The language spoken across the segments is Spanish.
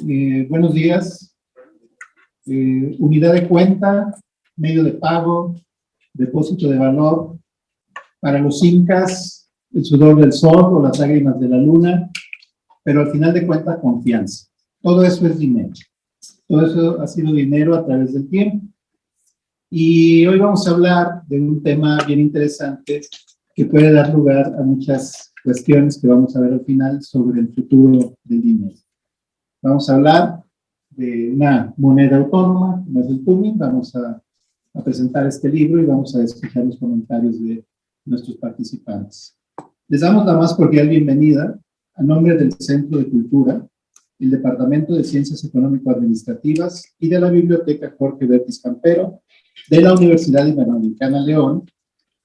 Buenos días. Unidad de cuenta, medio de pago, depósito de valor. Para los incas, el sudor del sol o las lágrimas de la luna, pero al final de cuentas, confianza. Todo eso es dinero. Todo eso ha sido dinero a través del tiempo. Y hoy vamos a hablar de un tema bien interesante que puede dar lugar a muchas cuestiones que vamos a ver al final sobre el futuro del dinero. Vamos a hablar de una moneda autónoma, como es el Tumin. Vamos a presentar este libro y vamos a escuchar los comentarios de nuestros participantes. Les damos la más cordial bienvenida a nombre del Centro de Cultura, el Departamento de Ciencias Económico-Administrativas y de la Biblioteca Jorge Bertis Campero de la Universidad Iberoamericana León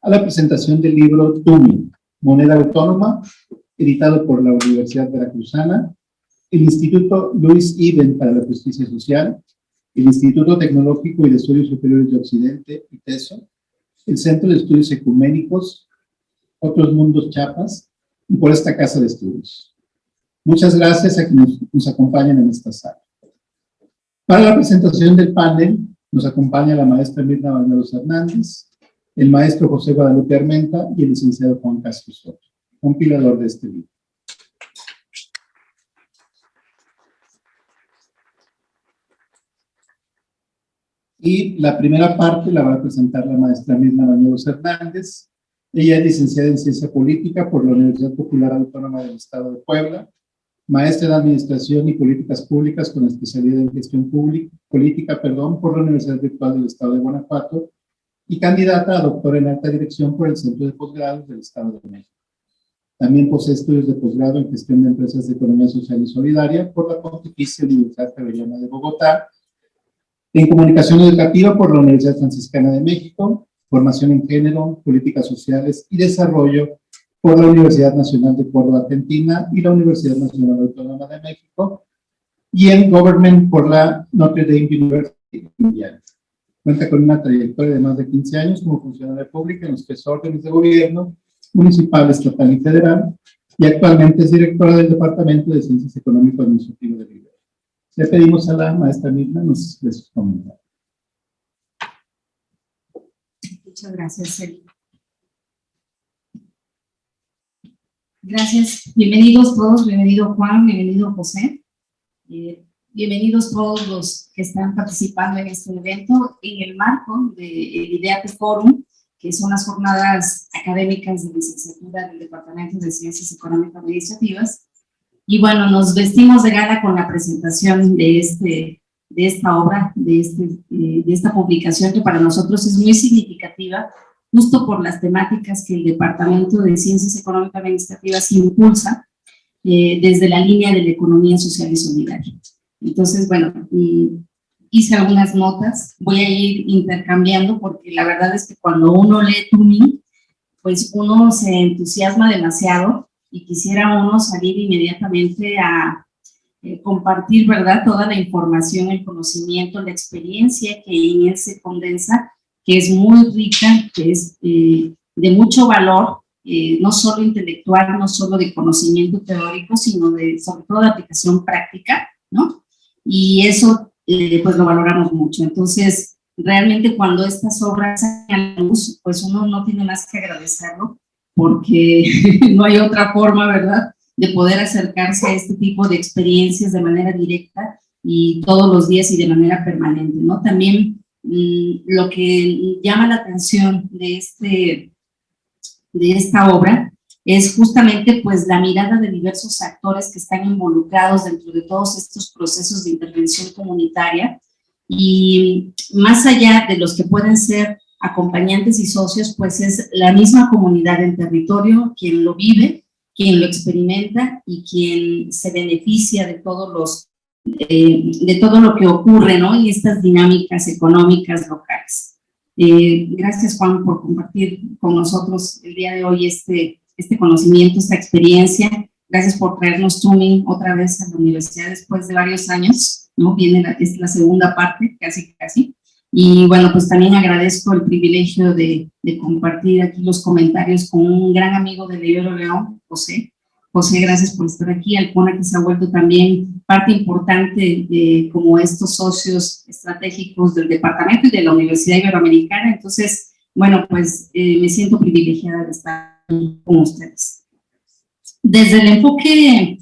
a la presentación del libro Tumin, moneda autónoma, editado por la Universidad Veracruzana, el Instituto Luis Ibben para la Justicia Social, el Instituto Tecnológico y de Estudios Superiores de Occidente, ITESO, el Centro de Estudios Ecuménicos, Otros Mundos Chiapas, y por esta Casa de Estudios. Muchas gracias a quienes nos acompañan en esta sala. Para la presentación del panel, nos acompaña la maestra Mirna Bañuelos Hernández, el maestro José Guadalupe Armenta y el licenciado Juan Castro Soto, compilador de este libro. Y la primera parte la va a presentar la maestra Mirna Bañuelos Hernández. Ella es licenciada en Ciencia Política por la Universidad Popular Autónoma del Estado de Puebla, maestra en Administración y Políticas Públicas con especialidad en Gestión Política por la Universidad Virtual del Estado de Guanajuato y candidata a doctora en Alta Dirección por el Centro de Posgrados del Estado de México. También posee estudios de posgrado en Gestión de Empresas de Economía Social y Solidaria por la Pontificia Universidad Javeriana de Bogotá, en Comunicación Educativa por la Universidad Franciscana de México, Formación en Género, Políticas Sociales y Desarrollo por la Universidad Nacional de Córdoba, Argentina, y la Universidad Nacional Autónoma de México, y en Government por la Notre Dame University Indiana. Cuenta con una trayectoria de más de 15 años como funcionaria pública en los tres órdenes de gobierno, municipal, estatal y federal, y actualmente es directora del Departamento de Ciencias Económico-Administrativas de Rivera. Le pedimos a la maestra Mirna nos dé sus comentarios. Muchas gracias, Eli. Gracias. Bienvenidos todos, bienvenido Juan, bienvenido José. Bienvenidos todos los que están participando en este evento en el marco del IDEATE Forum, que son las jornadas académicas de licenciatura del Departamento de Ciencias Económico-Administrativas. Y bueno, nos vestimos de gala con la presentación de esta obra, de esta publicación que para nosotros es muy significativa, justo por las temáticas que el Departamento de Ciencias Económico-Administrativas impulsa desde la línea de la economía social y solidaria. Entonces, bueno, hice algunas notas, voy a ir intercambiando porque la verdad es que cuando uno lee Tumin, pues uno se entusiasma demasiado y quisiera uno salir inmediatamente a compartir, ¿verdad?, toda la información, el conocimiento, la experiencia que en él se condensa, que es muy rica, que es de mucho valor, no solo intelectual, no solo de conocimiento teórico, sino sobre todo de aplicación práctica, ¿no? Y eso, pues lo valoramos mucho. Entonces, realmente cuando estas obras salen a la luz, pues uno no tiene más que agradecerlo, porque no hay otra forma, ¿verdad?, de poder acercarse a este tipo de experiencias de manera directa y todos los días y de manera permanente, ¿no? También lo que llama la atención de esta obra es justamente pues la mirada de diversos actores que están involucrados dentro de todos estos procesos de intervención comunitaria y más allá de los que pueden ser acompañantes y socios, pues es la misma comunidad del territorio quien lo vive, quien lo experimenta y quien se beneficia de todos los de todo lo que ocurre, ¿no?, y estas dinámicas económicas locales. Gracias, Juan, por compartir con nosotros el día de hoy este conocimiento, esta experiencia. Gracias por traernos Tumin otra vez a la universidad después de varios años, ¿no? Es la segunda parte, casi. Y bueno, pues también agradezco el privilegio de compartir aquí los comentarios con un gran amigo de Ibero León, José, José, gracias por estar aquí. Alpona, que se ha vuelto también parte importante de como estos socios estratégicos del departamento y de la Universidad Iberoamericana. Entonces, bueno, pues me siento privilegiada de estar con ustedes. Desde el enfoque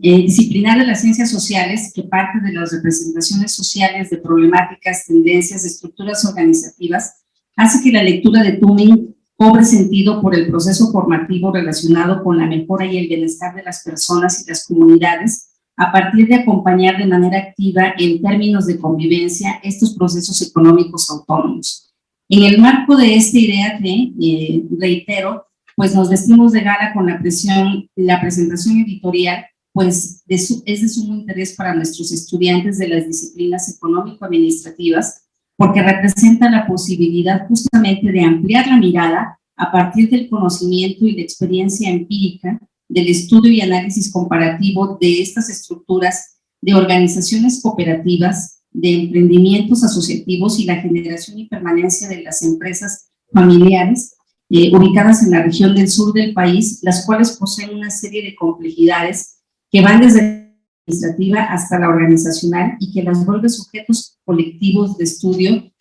disciplinar de las ciencias sociales, que parte de las representaciones sociales de problemáticas, tendencias, estructuras organizativas, hace que la lectura de Toomin cobre sentido por el proceso formativo relacionado con la mejora y el bienestar de las personas y las comunidades, a partir de acompañar de manera activa en términos de convivencia estos procesos económicos autónomos. En el marco de esta idea que, reitero, pues nos vestimos de gala con la presentación editorial, pues es de sumo interés para nuestros estudiantes de las disciplinas económico-administrativas, porque representa la posibilidad justamente de ampliar la mirada a partir del conocimiento y la experiencia empírica del estudio y análisis comparativo de estas estructuras de organizaciones cooperativas, de emprendimientos asociativos y la generación y permanencia de las empresas familiares ubicadas en la región del sur del país, las cuales poseen una serie de complejidades que van desde la administrativa hasta la organizacional y que las vuelve sujetos colectivos de estudio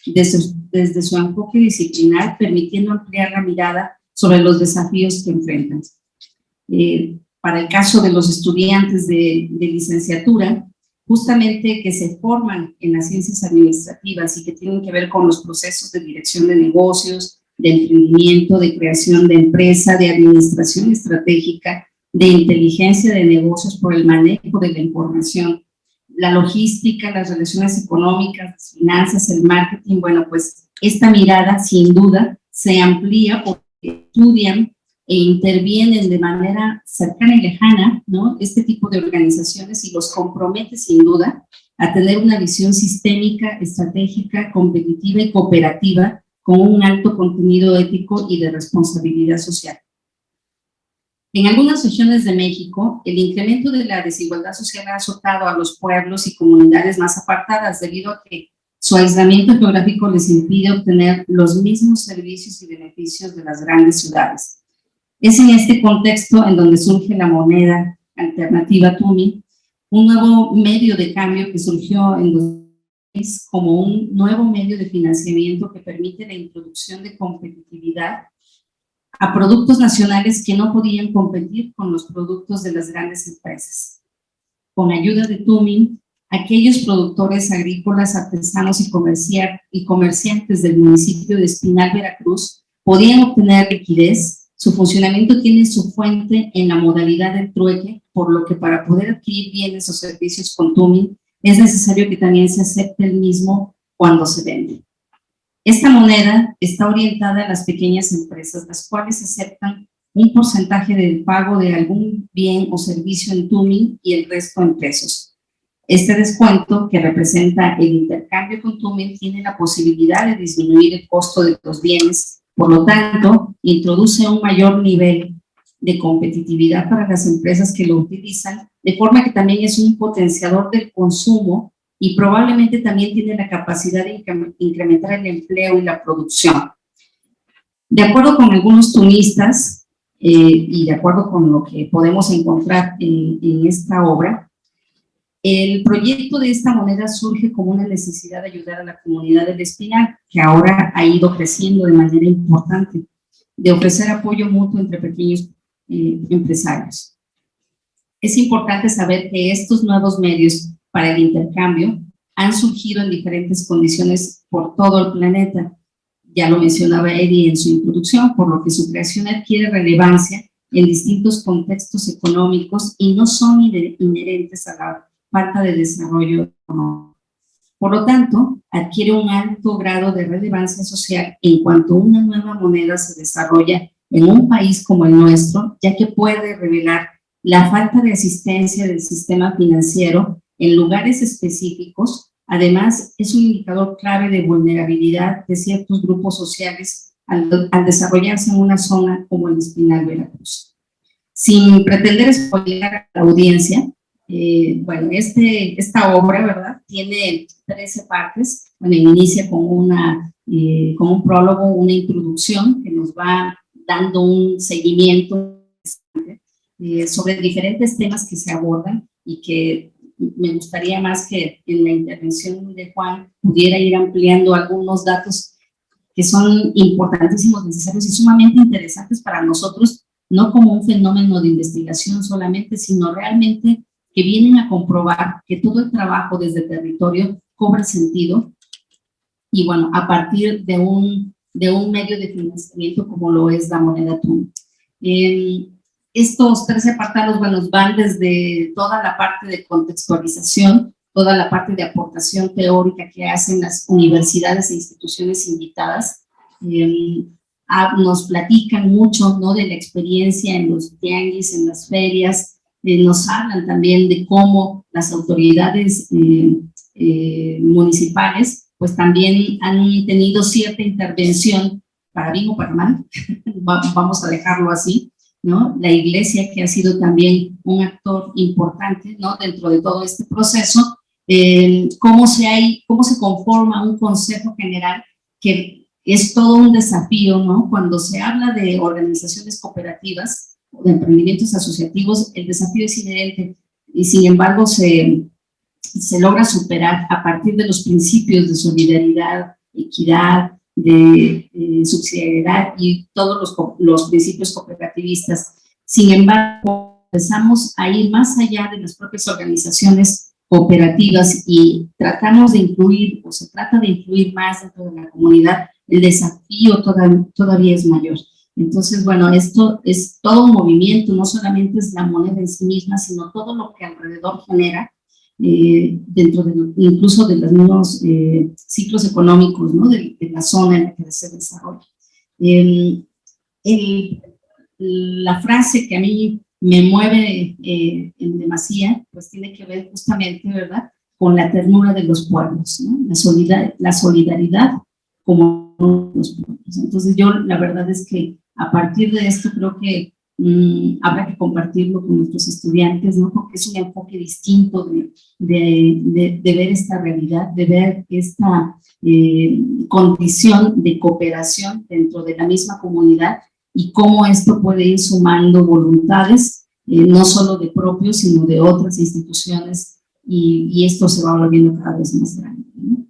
desde su enfoque disciplinar, permitiendo ampliar la mirada sobre los desafíos que enfrentan. Para el caso de los estudiantes de licenciatura, justamente que se forman en las ciencias administrativas y que tienen que ver con los procesos de dirección de negocios, de emprendimiento, de creación de empresa, de administración estratégica, de inteligencia de negocios por el manejo de la información, la logística, las relaciones económicas, las finanzas, el marketing. Bueno, pues esta mirada sin duda se amplía porque estudian e intervienen de manera cercana y lejana, ¿no?, este tipo de organizaciones y los compromete sin duda a tener una visión sistémica, estratégica, competitiva y cooperativa con un alto contenido ético y de responsabilidad social. En algunas regiones de México, el incremento de la desigualdad social ha azotado a los pueblos y comunidades más apartadas debido a que su aislamiento geográfico les impide obtener los mismos servicios y beneficios de las grandes ciudades. Es en este contexto en donde surge la moneda alternativa Toomin, un nuevo medio de cambio que surgió en 2006 como un nuevo medio de financiamiento que permite la introducción de competitividad a productos nacionales que no podían competir con los productos de las grandes empresas. Con ayuda de Toomin, aquellos productores agrícolas, artesanos y comerciantes del municipio de Espinal, Veracruz, podían obtener liquidez. Su funcionamiento tiene su fuente en la modalidad del trueque, por lo que para poder adquirir bienes o servicios con Toomin es necesario que también se acepte el mismo cuando se vende. Esta moneda está orientada a las pequeñas empresas, las cuales aceptan un porcentaje del pago de algún bien o servicio en Toomin y el resto en pesos. Este descuento, que representa el intercambio con Toomin, tiene la posibilidad de disminuir el costo de los bienes. Por lo tanto, introduce un mayor nivel de competitividad para las empresas que lo utilizan, de forma que también es un potenciador del consumo y probablemente también tiene la capacidad de incrementar el empleo y la producción. De acuerdo con algunos tunistas y de acuerdo con lo que podemos encontrar en esta obra, el proyecto de esta moneda surge como una necesidad de ayudar a la comunidad del Espinal, que ahora ha ido creciendo de manera importante, de ofrecer apoyo mutuo entre pequeños empresarios. Es importante saber que estos nuevos medios para el intercambio han surgido en diferentes condiciones por todo el planeta. Ya lo mencionaba Eddie en su introducción, por lo que su creación adquiere relevancia en distintos contextos económicos y no son inherentes a la falta de desarrollo económico. Por lo tanto, adquiere un alto grado de relevancia social en cuanto una nueva moneda se desarrolla en un país como el nuestro, ya que puede revelar la falta de asistencia del sistema financiero en lugares específicos. Además, es un indicador clave de vulnerabilidad de ciertos grupos sociales al desarrollarse en una zona como el Espinal, Veracruz. Sin pretender spoilear a la audiencia, bueno, esta obra, ¿verdad?, tiene 13 partes. Bueno, inicia con un prólogo, una introducción que nos va dando un seguimiento sobre diferentes temas que se abordan y que me gustaría más que en la intervención de Juan pudiera ir ampliando algunos datos que son importantísimos, necesarios y sumamente interesantes para nosotros, no como un fenómeno de investigación solamente, sino realmente que vienen a comprobar que todo el trabajo desde el territorio cobra sentido y bueno, a partir de un medio de financiamiento como lo es la moneda TUN. Estos 13 apartados, bueno, van desde toda la parte de contextualización, toda la parte de aportación teórica que hacen las universidades e instituciones invitadas. Nos platican mucho, ¿no?, de la experiencia en los tianguis, en las ferias, nos hablan también de cómo las autoridades municipales pues también han tenido cierta intervención, para bien o para mal, vamos a dejarlo así, ¿no? La iglesia, que ha sido también un actor importante, ¿no?, dentro de todo este proceso, cómo se conforma un consejo general, que es todo un desafío, ¿no? Cuando se habla de organizaciones cooperativas o de emprendimientos asociativos, el desafío es inherente y sin embargo se logra superar a partir de los principios de solidaridad, equidad, de subsidiariedad y todos los principios cooperativistas. Sin embargo, empezamos a ir más allá de las propias organizaciones cooperativas y tratamos de incluir, o se trata de incluir más dentro de la comunidad, el desafío todavía es mayor. Entonces, bueno, esto es todo un movimiento, no solamente es la moneda en sí misma, sino todo lo que alrededor genera, dentro incluso de los mismos ciclos económicos, ¿no?, de la zona en la que se desarrolla. La frase que a mí me mueve en demasía, pues tiene que ver justamente, ¿verdad?, con la ternura de los pueblos, ¿no?, la solidaridad como los pueblos. Entonces yo la verdad es que a partir de esto creo que habrá que compartirlo con nuestros estudiantes, ¿no?, porque es un enfoque distinto de ver esta realidad, de ver esta condición de cooperación dentro de la misma comunidad y cómo esto puede ir sumando voluntades, no solo de propios, sino de otras instituciones, y esto se va volviendo cada vez más grande, ¿no?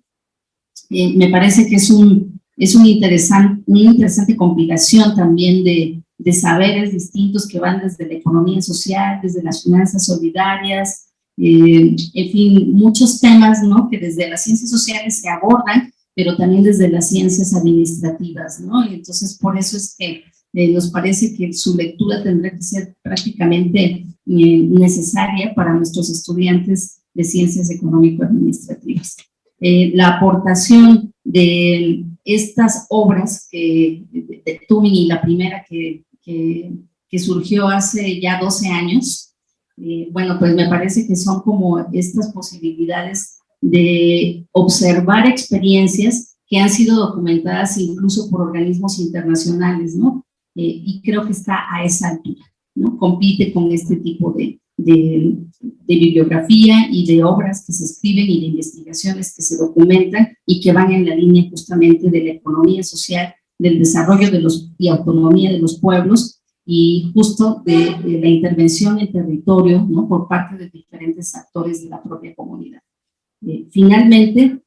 Me parece que es una interesante compilación también de saberes distintos que van desde la economía social, desde las finanzas solidarias, en fin, muchos temas, ¿no?, que desde las ciencias sociales se abordan, pero también desde las ciencias administrativas, ¿no? Y entonces por eso es que nos parece que su lectura tendrá que ser prácticamente necesaria para nuestros estudiantes de ciencias económico-administrativas. La aportación de estas obras de Tubin, y la primera que surgió hace ya 12 años, bueno, pues me parece que son como estas posibilidades de observar experiencias que han sido documentadas incluso por organismos internacionales, ¿no? Y creo que está a esa altura, ¿no? Compite con este tipo de bibliografía y de obras que se escriben y de investigaciones que se documentan y que van en la línea justamente de la economía social, del desarrollo y autonomía de los pueblos y justo de la intervención en territorio, ¿no?, por parte de diferentes actores de la propia comunidad. Finalmente,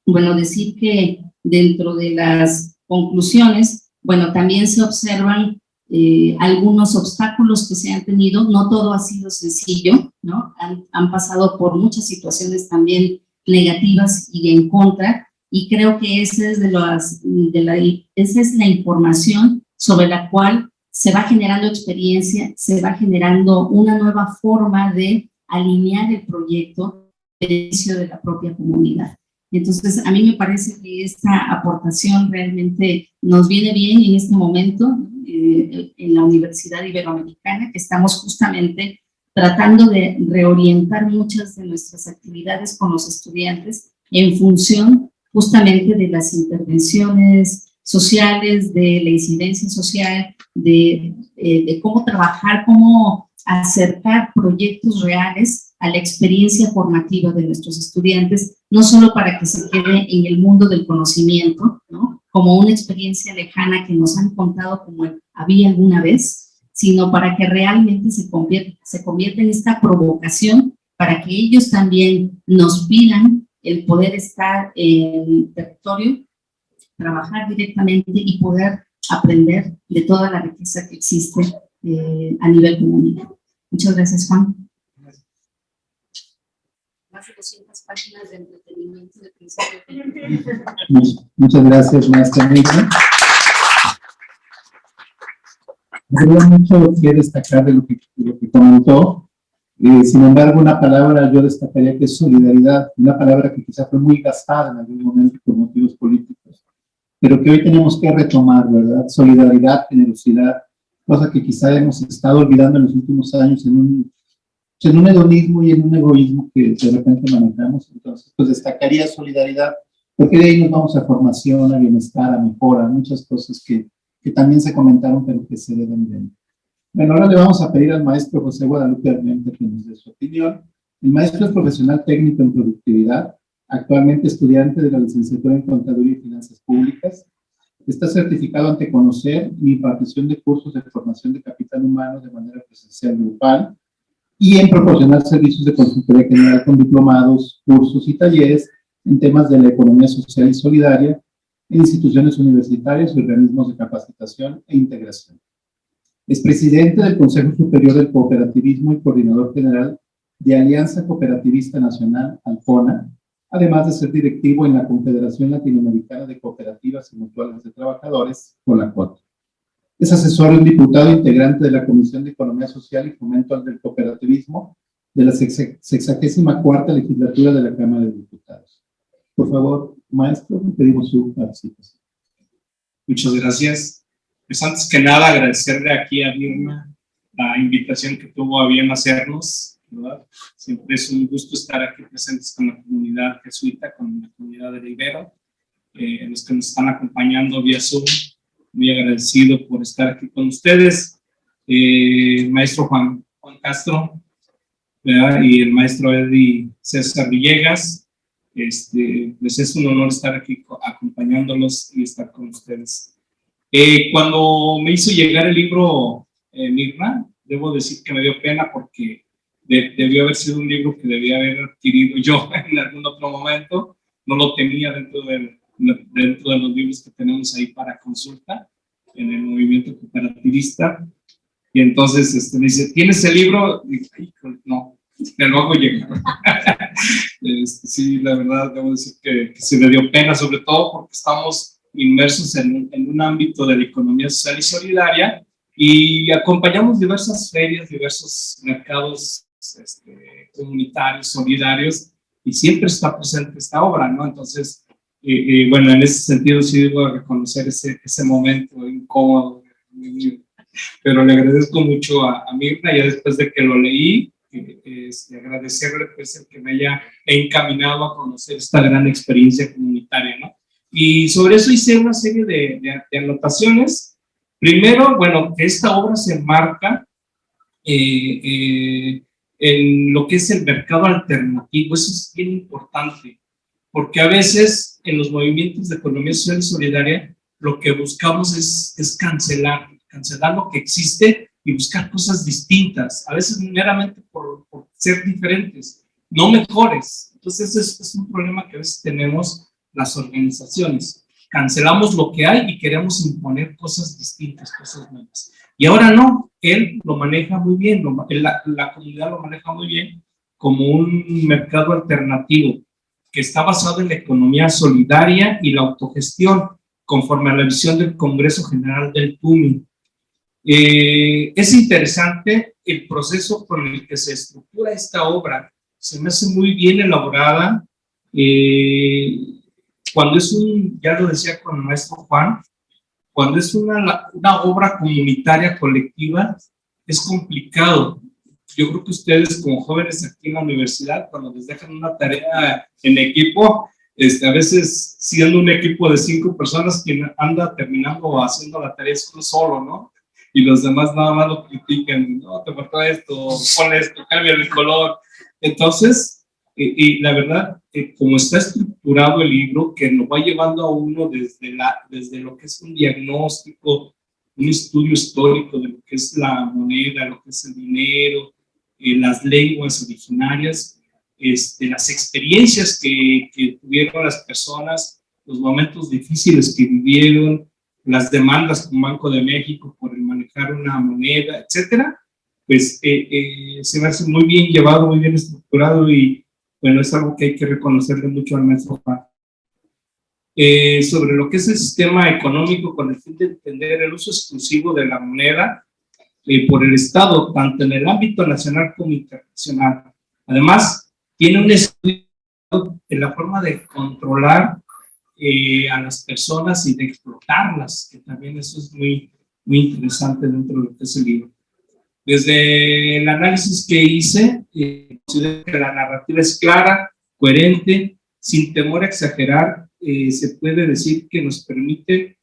bueno, decir que dentro de las conclusiones, bueno, también se observan algunos obstáculos que se han tenido. No todo ha sido sencillo, ¿no? Han pasado por muchas situaciones también negativas y en contra, y creo que esa es esa es la información sobre la cual se va generando experiencia, se va generando una nueva forma de alinear el proyecto en beneficio de la propia comunidad. Entonces, a mí me parece que esta aportación realmente nos viene bien en este momento en la Universidad Iberoamericana, que estamos justamente tratando de reorientar muchas de nuestras actividades con los estudiantes en función justamente de las intervenciones sociales, de la incidencia social, de cómo trabajar, cómo acercar proyectos reales a la experiencia formativa de nuestros estudiantes, no solo para que se quede en el mundo del conocimiento, ¿no?, como una experiencia lejana que nos han contado como había alguna vez, sino para que realmente se convierta en esta provocación para que ellos también nos pidan el poder estar en el territorio, trabajar directamente y poder aprender de toda la riqueza que existe a nivel comunitario. Muchas gracias, Juan. Más de 200 páginas de entretenimiento de principio. Muchas gracias, maestra Negra. Habría mucho que destacar de lo que comentó. Sin embargo, una palabra yo destacaría que es solidaridad, una palabra que quizá fue muy gastada en algún momento por motivos políticos, pero que hoy tenemos que retomar, ¿verdad? Solidaridad, generosidad, cosa que quizá hemos estado olvidando en los últimos años en un hedonismo y en un egoísmo que de repente manejamos. Entonces, pues destacaría solidaridad, porque de ahí nos vamos a formación, a bienestar, a mejora, muchas cosas que también se comentaron, pero que se deben ver. Bueno, ahora le vamos a pedir al maestro José Guadalupe Armenta que nos dé su opinión. El maestro es profesional técnico en productividad, actualmente estudiante de la licenciatura en Contaduría y Finanzas Públicas. Está certificado ante Conocer y impartición de cursos de formación de capital humano de manera presencial grupal y en proporcionar servicios de consultoría general con diplomados, cursos y talleres en temas de la economía social y solidaria en instituciones universitarias y organismos de capacitación e integración. Es presidente del Consejo Superior del Cooperativismo y coordinador general de Alianza Cooperativista Nacional, ALCONA, además de ser directivo en la Confederación Latinoamericana de Cooperativas y Mutuales de Trabajadores, COLACOT. Es asesor y diputado integrante de la Comisión de Economía Social y Fomento del Cooperativismo de la 64ª Legislatura de la Cámara de Diputados. Por favor, maestro, pedimos su participación. Muchas gracias. Pues antes que nada agradecerle aquí a Mirna la invitación que tuvo a bien hacernos, ¿verdad? Siempre es un gusto estar aquí presentes con la comunidad jesuita, con la comunidad de la Ibero, los que nos están acompañando vía Zoom. Muy agradecido por estar aquí con ustedes. Maestro Juan Castro, ¿verdad? Y el maestro Eddie César Villegas, pues es un honor estar aquí acompañándolos y estar con ustedes. Cuando me hizo llegar el libro Mirna, debo decir que me dio pena porque debió haber sido un libro que debía haber adquirido yo en algún otro momento. No lo tenía dentro de los libros que tenemos ahí para consulta en el movimiento cooperativista. Y entonces me dice, ¿tienes el libro? Y dije, no, te lo hago llegar. Sí, la verdad, debo decir que se me dio pena, sobre todo porque estamos inmersos en un ámbito de la economía social y solidaria y acompañamos diversas ferias, diversos mercados comunitarios, solidarios, y siempre está presente esta obra, ¿no? Entonces, bueno, en ese sentido sí debo reconocer ese momento incómodo, pero le agradezco mucho a Mirna, ya después de que lo leí, agradecerle pues el que me haya encaminado a conocer esta gran experiencia comunitaria, ¿no? Y sobre eso hice una serie de anotaciones. Primero, bueno, que esta obra se enmarca en lo que es el mercado alternativo. Eso es bien importante, porque a veces en los movimientos de economía social y solidaria lo que buscamos es cancelar lo que existe y buscar cosas distintas, a veces meramente por ser diferentes, no mejores. Entonces es un problema que a veces tenemos las organizaciones. Cancelamos lo que hay y queremos imponer cosas distintas, cosas nuevas. Y ahora no, él lo maneja muy bien, la comunidad lo maneja muy bien como un mercado alternativo que está basado en la economía solidaria y la autogestión, conforme a la visión del Congreso General del TUMI. Es interesante el proceso con el que se estructura esta obra, se me hace muy bien elaborada. Cuando es ya lo decía con el maestro Juan, cuando es una obra comunitaria colectiva, es complicado. Yo creo que ustedes como jóvenes aquí en la universidad, cuando les dejan una tarea en equipo, a veces siendo un equipo de 5 personas, quien anda terminando o haciendo la tarea es uno solo, ¿no? Y los demás nada más lo critican, no, te faltó esto, pon esto, cambia el color. Entonces, y la verdad, como está estructurado el libro, que nos va llevando a uno desde lo que es un diagnóstico un estudio histórico de lo que es la moneda, lo que es el dinero, las lenguas originarias, las experiencias que tuvieron las personas, los momentos difíciles que vivieron, las demandas con Banco de México por el manejar una moneda, etcétera, pues se me hace muy bien llevado, muy bien estructurado y bueno, es algo que hay que reconocerle mucho al maestro Juan. Sobre lo que es el sistema económico con el fin de entender el uso exclusivo de la moneda por el Estado, tanto en el ámbito nacional como internacional. Además, tiene un estudio en la forma de controlar a las personas y de explotarlas, que también eso es muy, muy interesante dentro de lo que es el libro. Desde el análisis que hice, considero que la narrativa es clara, coherente, sin temor a exagerar. Se puede decir que nos permite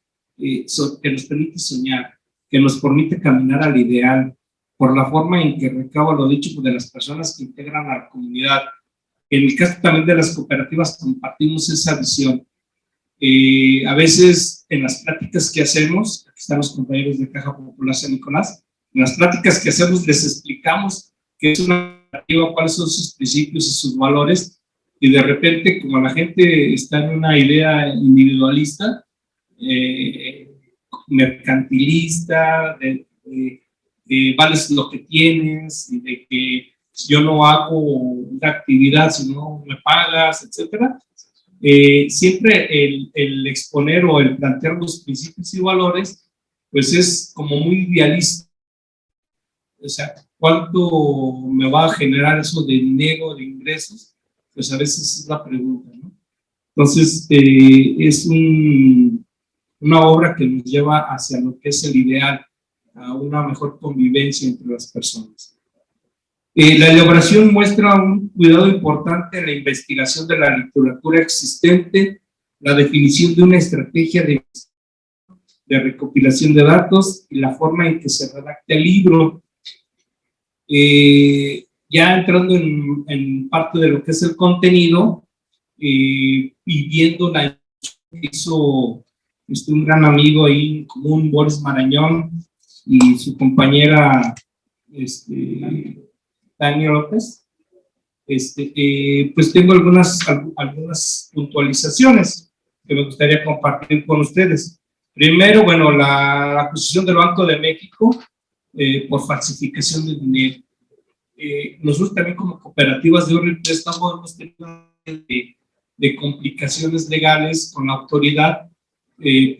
soñar, que nos permite caminar al ideal, por la forma en que recaba lo dicho de las personas que integran a la comunidad. En el caso también de las cooperativas compartimos esa visión. A veces en las pláticas que hacemos, aquí están los compañeros de Caja Popular San Nicolás, en las pláticas que hacemos les explicamos qué es una cooperativa, cuáles son sus principios y sus valores, y de repente, como la gente está en una idea individualista, mercantilista, vales lo que tienes, y de que yo no hago una actividad si no me pagas, etcétera. Siempre el exponer o el plantear los principios y valores, pues es como muy idealista. O sea, ¿cuánto me va a generar eso de dinero, de ingresos? Pues a veces es la pregunta, ¿no? Entonces, es una obra que nos lleva hacia lo que es el ideal, a una mejor convivencia entre las personas. La elaboración muestra un cuidado importante en la investigación de la literatura existente, la definición de una estrategia de recopilación de datos y la forma en que se redacta el libro. Ya entrando en parte de lo que es el contenido y viendo la que hizo un gran amigo ahí en común, Boris Marañón, y su compañera Tania López, pues tengo algunas puntualizaciones que me gustaría compartir con ustedes. Primero, bueno, la acusación del Banco de México por falsificación de dinero. Nosotros también como cooperativas de ahorro y préstamo hemos tenido de complicaciones legales con la autoridad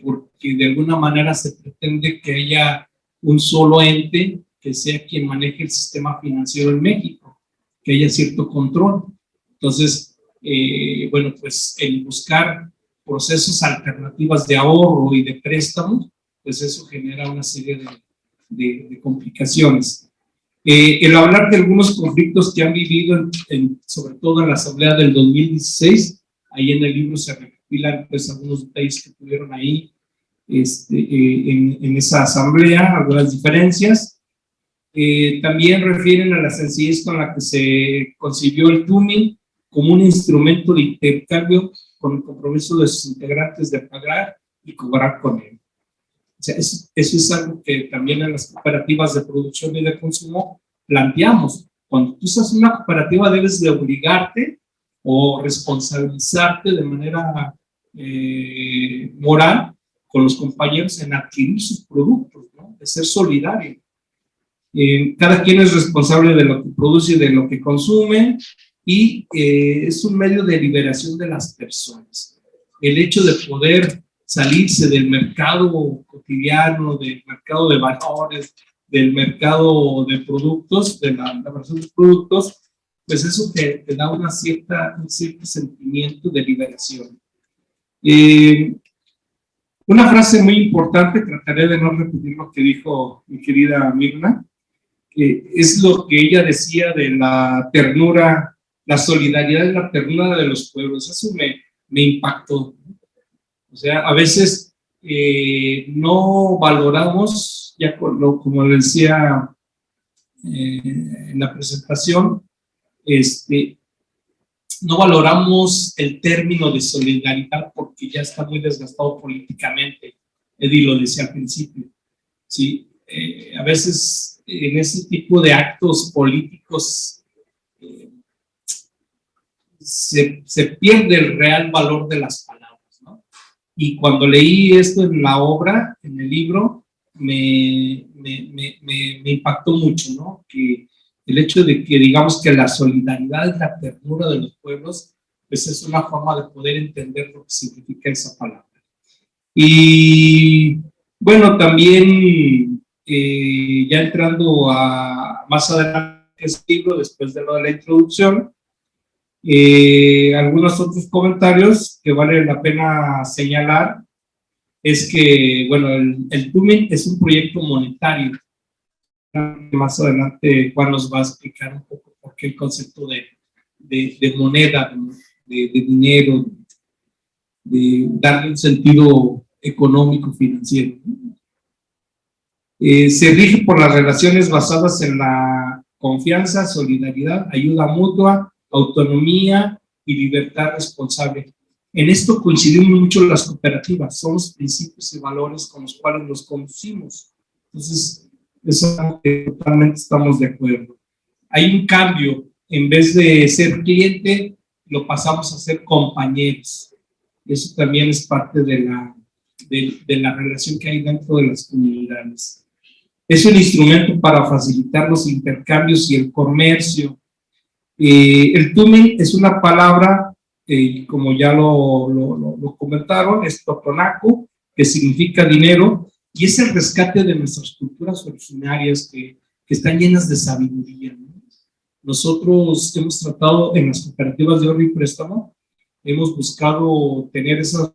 porque de alguna manera se pretende que haya un solo ente que sea quien maneje el sistema financiero en México, que haya cierto control. Entonces, bueno, pues el buscar procesos alternativas de ahorro y de préstamos, pues eso genera una serie de complicaciones. El hablar de algunos conflictos que han vivido, sobre todo en la asamblea del 2016, ahí en el libro se recopilan pues algunos detalles que tuvieron ahí en esa asamblea, algunas diferencias. También refieren a la sencillez con la que se concibió el tuning como un instrumento de intercambio con el compromiso de sus integrantes de pagar y cobrar con él. O sea, eso es algo que también en las cooperativas de producción y de consumo planteamos. Cuando tú estás en una cooperativa debes de obligarte o responsabilizarte de manera moral con los compañeros en adquirir sus productos, ¿no? De ser solidario. Cada quien es responsable de lo que produce y de lo que consume y es un medio de liberación de las personas. El hecho de poder salirse del mercado cotidiano, del mercado de valores, del mercado de productos, de la versión de productos, pues eso te da un cierto sentimiento de liberación. Una frase muy importante, trataré de no repetir lo que dijo mi querida Mirna, es lo que ella decía de la ternura, la solidaridad y la ternura de los pueblos. Eso me impactó. O sea, a veces no valoramos, ya como decía en la presentación, no valoramos el término de solidaridad porque ya está muy desgastado políticamente. Eddie lo decía al principio. ¿sí? A veces en ese tipo de actos políticos se pierde el real valor de las palabras, ¿no? Y cuando leí esto en la obra, en el libro, me impactó mucho, ¿no? Que el hecho de que digamos que la solidaridad y la ternura de los pueblos, pues es una forma de poder entender lo que significa esa palabra. Y bueno, también ya entrando a más adelante en el libro, después de lo de la introducción, algunos otros comentarios que vale la pena señalar es que, bueno, el Tumin es un proyecto monetario. Más adelante Juan nos va a explicar un poco por qué el concepto de moneda, de dinero, de darle un sentido económico, financiero. Se rige por las relaciones basadas en la confianza, solidaridad, ayuda mutua, autonomía y libertad responsable. En esto coincidimos mucho las cooperativas, son los principios y valores con los cuales nos conducimos. Entonces, eso es algo que totalmente estamos de acuerdo. Hay un cambio, en vez de ser cliente, lo pasamos a ser compañeros. Eso también es parte de la relación que hay dentro de las comunidades. Es un instrumento para facilitar los intercambios y el comercio. El tumin es una palabra, como ya lo comentaron, es totonaco, que significa dinero, y es el rescate de nuestras culturas originarias que están llenas de sabiduría, ¿no? Nosotros hemos tratado en las cooperativas de ahorro y préstamo, hemos buscado tener esas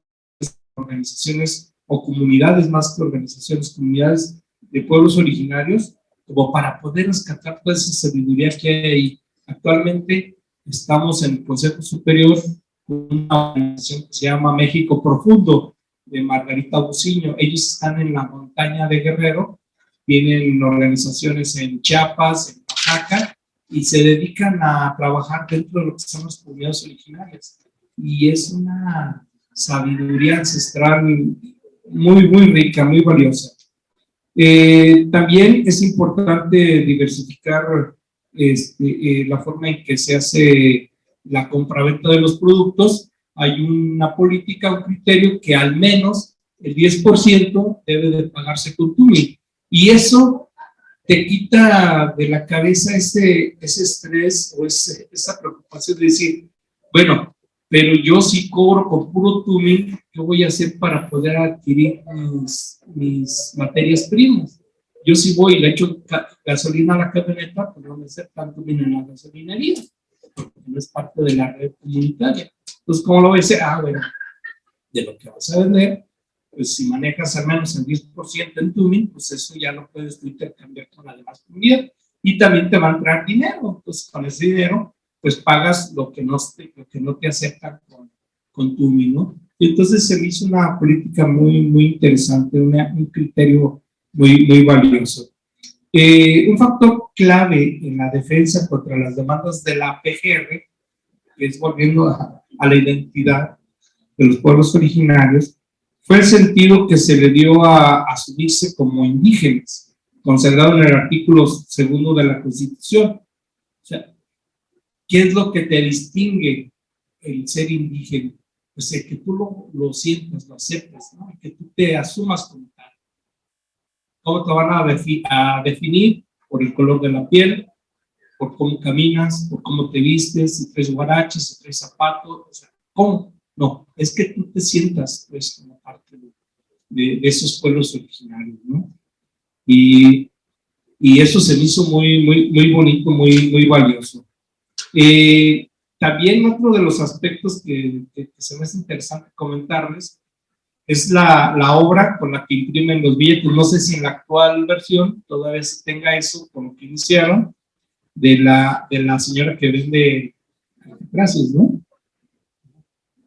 organizaciones o comunidades, más que organizaciones, comunidades de pueblos originarios, como para poder rescatar toda esa sabiduría que hay ahí. Actualmente estamos en el Consejo Superior con una organización que se llama México Profundo, de Margarita Buciño. Ellos están en la montaña de Guerrero, tienen organizaciones en Chiapas, en Oaxaca, y se dedican a trabajar dentro de lo que son las comunidades originarias. Y es una sabiduría ancestral muy, muy rica, muy valiosa. También es importante diversificar la forma en que se hace la compraventa de los productos. Hay una política, un criterio que al menos el 10% debe de pagarse con tumin. Y eso te quita de la cabeza ese estrés o esa preocupación de decir, bueno, pero yo si cobro con puro tumin, ¿qué voy a hacer para poder adquirir mis materias primas? Yo si voy y le echo gasolina a la camioneta, pues no voy a hacer tanto tumin en la gasolinería, porque no es parte de la red comunitaria. Entonces, ¿cómo lo voy a hacer? Bueno, de lo que vas a vender, pues si manejas al menos el 10% en tumin, pues eso ya lo puedes intercambiar con la demás comunidad. Y también te va a entrar dinero. Entonces, con ese dinero, pues pagas lo que no te aceptan con tumin, ¿no? Y entonces se me hizo una política muy, muy interesante, un criterio muy, muy valioso. Un factor clave en la defensa contra las demandas de la PGR, que es volviendo a la identidad de los pueblos originarios, fue el sentido que se le dio a asumirse como indígenas, consagrado en el artículo 2 de la Constitución. O sea, ¿qué es lo que te distingue el ser indígena? Pues el que tú lo sientas, lo aceptes, ¿no? Que tú te asumas como tal. ¿Cómo te van a definir? Por el color de la piel, por cómo caminas, por cómo te vistes, si traes guaraches, si traes zapatos, o sea, ¿cómo? No, es que tú te sientas pues como parte de esos pueblos originarios, ¿no? Y eso se me hizo muy, muy, muy bonito, muy, muy valioso. También otro de los aspectos que se me hace interesante comentarles es la obra con la que imprimen los billetes. No sé si en la actual versión todavía se tenga eso con lo que iniciaron, de la señora que vende alcatraces, ¿no?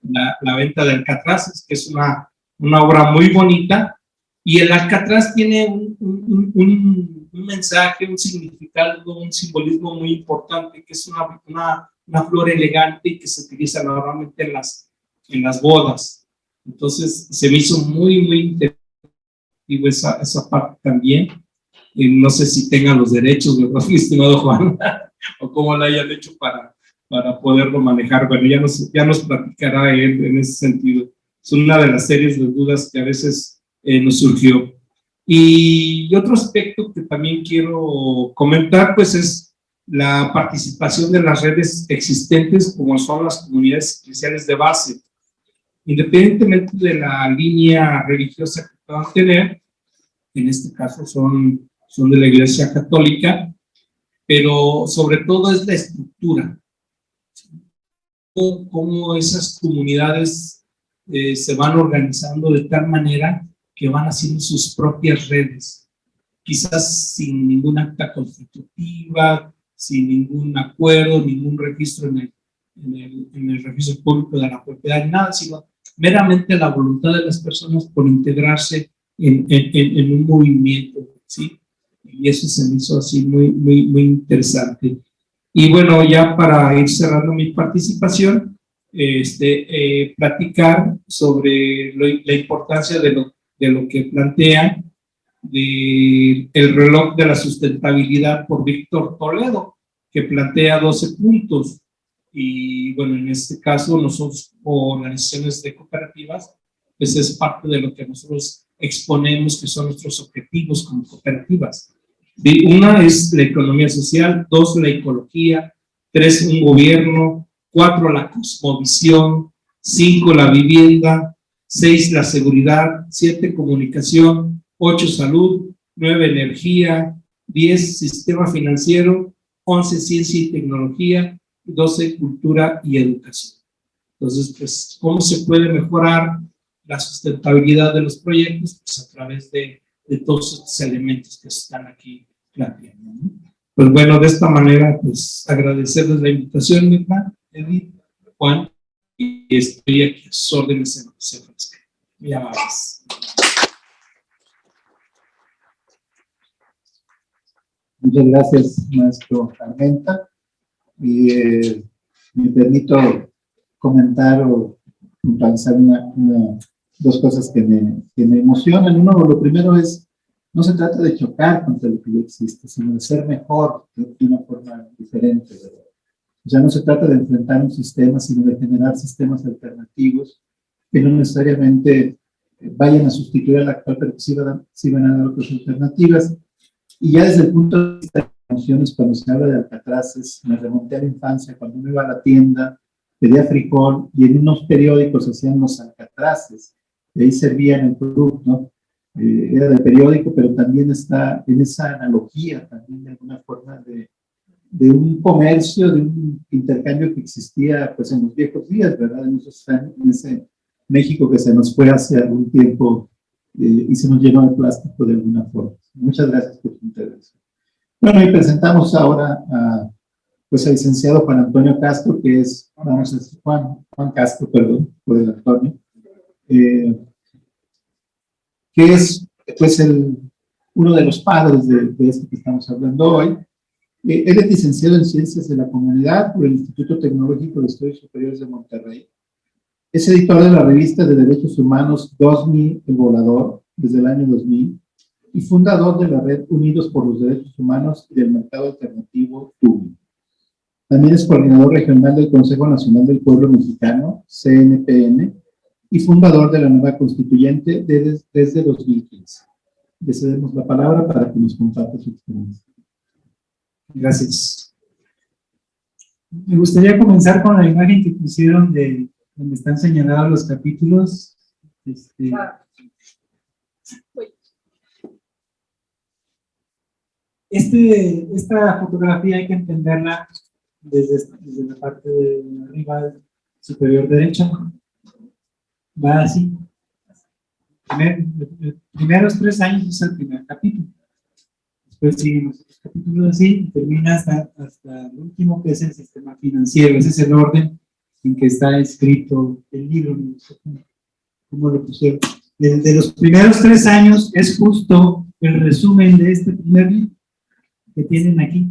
La venta de alcatraces, que es una obra muy bonita, y el alcatraz tiene un mensaje, un significado, un simbolismo muy importante, que es una flor elegante y que se utiliza normalmente en las bodas. Entonces se me hizo muy, muy interesante digo, esa parte también. No sé si tengan los derechos, ¿verdad, mi estimado Juan? O cómo la hayan hecho para poderlo manejar. Bueno, ya nos platicará él en ese sentido. Es una de las series de dudas que a veces nos surgió. Y otro aspecto que también quiero comentar, pues es la participación de las redes existentes, como son las comunidades eclesiales de base. Independientemente de la línea religiosa que puedan tener, en este caso son de la Iglesia Católica, pero sobre todo es la estructura. Cómo esas comunidades se van organizando de tal manera que van haciendo sus propias redes, quizás sin ninguna acta constitutiva, sin ningún acuerdo, ningún registro en el registro público de la propiedad, nada, sino meramente la voluntad de las personas por integrarse en un movimiento, ¿sí? Y eso se me hizo así muy interesante. Y bueno, ya para ir cerrando mi participación, platicar sobre la importancia de lo que plantea el reloj de la sustentabilidad por Víctor Toledo, que plantea 12 puntos. Y bueno, en este caso, nosotros, organizaciones de cooperativas, pues es parte de lo que nosotros exponemos, que son nuestros objetivos como cooperativas. Una es la economía social, 2, la ecología, 3, un gobierno, 4, la cosmovisión, 5, la vivienda, 6, la seguridad, 7, comunicación, 8, salud, 9, energía, 10, sistema financiero, 11, ciencia y tecnología, 12, cultura y educación. Entonces, pues, ¿cómo se puede mejorar la sustentabilidad de los proyectos? Pues a través de todos estos elementos que están aquí planteando, ¿no? Pues bueno, de esta manera, pues agradecerles la invitación, Edith, Juan, y estoy aquí a sus órdenes en lo que se ofrezca. Muy amables. Muchas gracias, maestro Armenta. Y me permito comentar o puntualizar dos cosas que me emocionan. Uno, lo primero es, no se trata de chocar contra lo que ya existe, sino de ser mejor de una forma diferente, ¿verdad? Ya no se trata de enfrentar un sistema, sino de generar sistemas alternativos que no necesariamente vayan a sustituir al actual, pero que sí van a dar otras alternativas. Y ya desde el punto de vista de emociones, cuando se habla de alcatraces, me remonté a la infancia, cuando uno iba a la tienda, pedía frijol y en unos periódicos hacían los alcatraces, y ahí servían el producto, era de periódico, pero también está en esa analogía, también de alguna forma de un comercio, de un intercambio que existía pues en los viejos días, ¿verdad? En ese México que se nos fue hace algún tiempo y se nos llenó de plástico de alguna forma. Muchas gracias por su intervención. Bueno, y presentamos ahora pues al licenciado Juan Antonio Castro, que es, vamos a decir, Juan Castro, perdón, por el Antonio, que es pues uno de los padres de esto que estamos hablando hoy. Él es licenciado en Ciencias de la Comunidad por el Instituto Tecnológico de Estudios Superiores de Monterrey. Es editor de la revista de Derechos Humanos DOSMI, El Volador, desde el año 2000, y fundador de la red Unidos por los Derechos Humanos y del Mercado Alternativo TUMI. También es coordinador regional del Consejo Nacional del Pueblo Mexicano, CNPN, y fundador de la nueva constituyente desde 2015. Le cedemos la palabra para que nos comparta su experiencia. Gracias. Me gustaría comenzar con la imagen que pusieron de donde están señalados los capítulos. Esta fotografía hay que entenderla desde la parte de arriba superior derecha. Va así. Los primeros 3 años es el primer capítulo. Después siguen los otros capítulos así y termina hasta el último, que es el sistema financiero. Ese es el orden en que está escrito el libro. No sé cómo lo pusieron. De los primeros 3 años es justo el resumen de este primer libro que tienen aquí.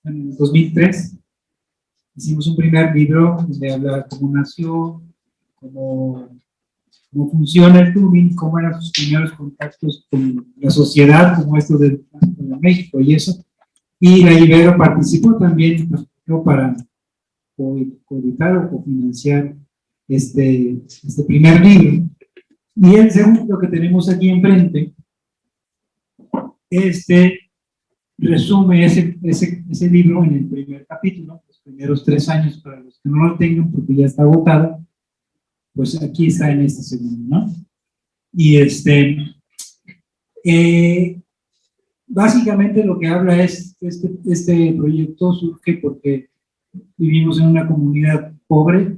En 2003, hicimos un primer libro donde habla de cómo nació, cómo funciona el Tumin, cómo eran sus primeros contactos con la sociedad, como esto de México y eso. Y la Ibero participó también para coeditar o cofinanciar este primer libro. Y el segundo que tenemos aquí enfrente, resume ese libro en el primer capítulo, los primeros 3 años, para los que no lo tengan porque ya está agotado, pues aquí está en este segundo, ¿no? Y básicamente lo que habla es, este proyecto surge porque vivimos en una comunidad pobre,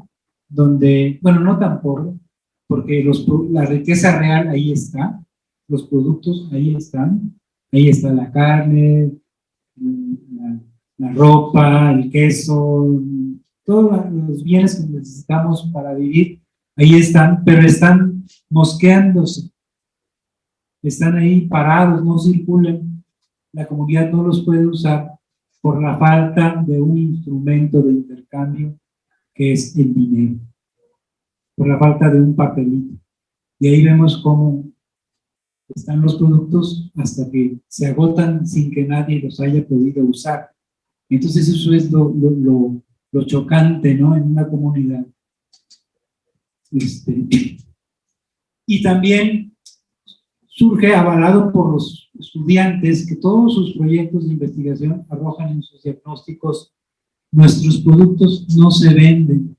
donde, bueno, no tan pobre, porque la riqueza real ahí está, los productos ahí están, ahí está la carne, la ropa, el queso, todos los bienes que necesitamos para vivir, ahí están, pero están mosqueándose, están ahí parados, no circulan, la comunidad no los puede usar por la falta de un instrumento de intercambio que es el dinero, por la falta de un papelito. Y ahí vemos cómo están los productos hasta que se agotan sin que nadie los haya podido usar. Entonces eso es lo chocante, ¿no? En una comunidad. Y también surge avalado por los estudiantes que todos sus proyectos de investigación arrojan en sus diagnósticos: nuestros productos no se venden.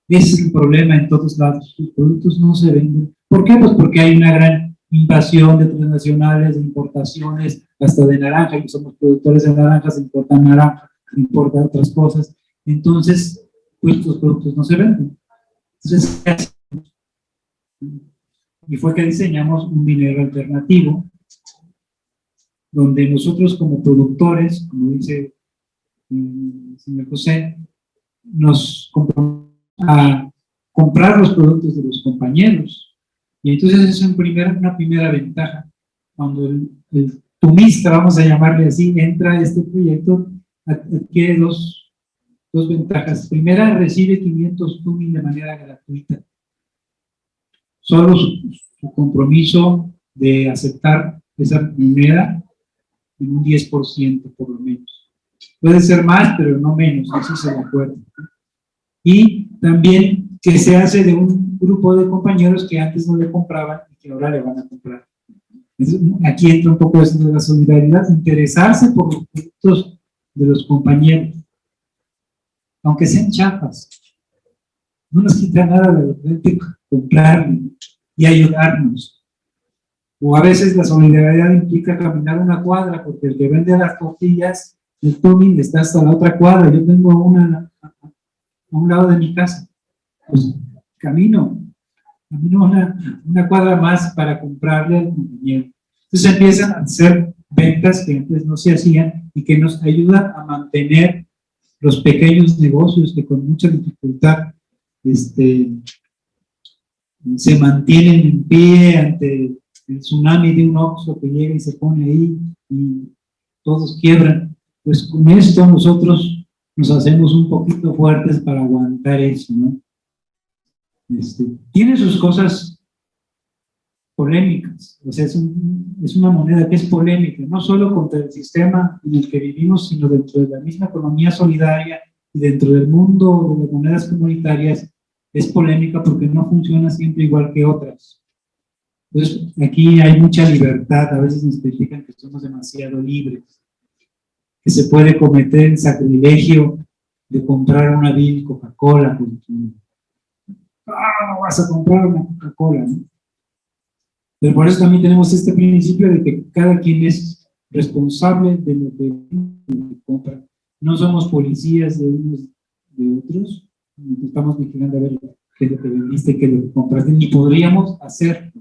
Ese es el problema en todos lados, sus productos no se venden. ¿Por qué? Pues porque hay una gran invasión de transnacionales, de importaciones, hasta de naranja, y somos productores de naranjas, se importan naranja, se importan otras cosas. Entonces, pues los productos no se venden. Entonces, y fue que diseñamos un dinero alternativo, donde nosotros como productores, como dice el señor José, nos comprometemos a comprar los productos de los compañeros. Y entonces es una primera ventaja. Cuando el tumista, vamos a llamarle así, entra a este proyecto, adquiere dos ventajas. Primera, recibe 500 tumin de manera gratuita. Solo su compromiso de aceptar esa moneda en un 10% por lo menos. Puede ser más, pero no menos, eso es el acuerdo. Y también que se hace de un grupo de compañeros que antes no le compraban y que ahora le van a comprar. Entonces, aquí entra un poco esto de la solidaridad, interesarse por los productos de los compañeros, aunque sean chafas. No nos quita nada de comprar y ayudarnos. O a veces la solidaridad implica caminar una cuadra, porque el que vende las tortillas, el tumin, está hasta la otra cuadra. Yo tengo una a un lado de mi casa. Pues camino una cuadra más para comprarle al compañero. Entonces empiezan a hacer ventas que antes no se hacían y que nos ayudan a mantener los pequeños negocios que con mucha dificultad se mantienen en pie ante el tsunami de un Oxxo que llega y se pone ahí y todos quiebran. Pues con esto nosotros nos hacemos un poquito fuertes para aguantar eso, ¿no? Tiene sus cosas polémicas, o sea, es una moneda que es polémica, no solo contra el sistema en el que vivimos, sino dentro de la misma economía solidaria y dentro del mundo de las monedas comunitarias. Es polémica porque no funciona siempre igual que otras. Entonces, aquí hay mucha libertad, a veces nos critican que somos demasiado libres, que se puede cometer el sacrilegio de comprar una vil Coca-Cola, porque no vas a comprar una Coca-Cola, ¿no? Pero por eso también tenemos este principio de que cada quien es responsable de lo que compra. No somos policías de unos de otros, estamos vigilando a ver qué es lo que vendiste, qué es lo que compraste, ni podríamos hacerlo.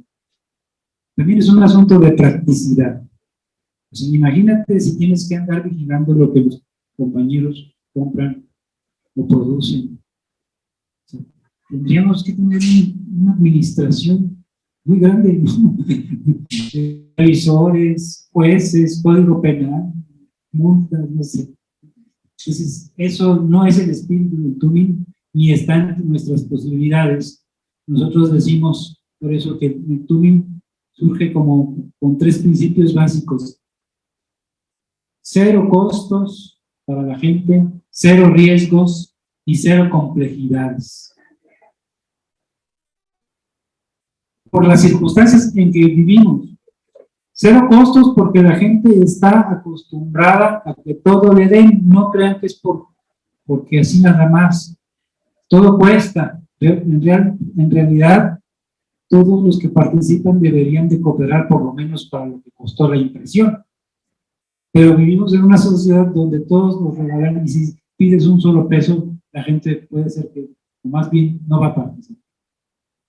También es un asunto de practicidad. O sea, imagínate si tienes que andar vigilando lo que los compañeros compran o producen. O sea, tendríamos que tener una administración muy grande, ¿no? Revisores, jueces, código penal, multas, no sé. Entonces, eso no es el espíritu del tumin. ni está en nuestras posibilidades. Nosotros decimos, por eso, que el Tumin surge como con 3 principios básicos: 0 costos para la gente, 0 riesgos y 0 complejidades. Por las circunstancias en que vivimos. 0 costos porque la gente está acostumbrada a que todo le den. No crean que es porque así nada más. Todo cuesta. En realidad, todos los que participan deberían de cooperar por lo menos para lo que costó la impresión. Pero vivimos en una sociedad donde todos nos regalan, y si pides un solo peso, la gente puede ser que, o más bien, no va a participar.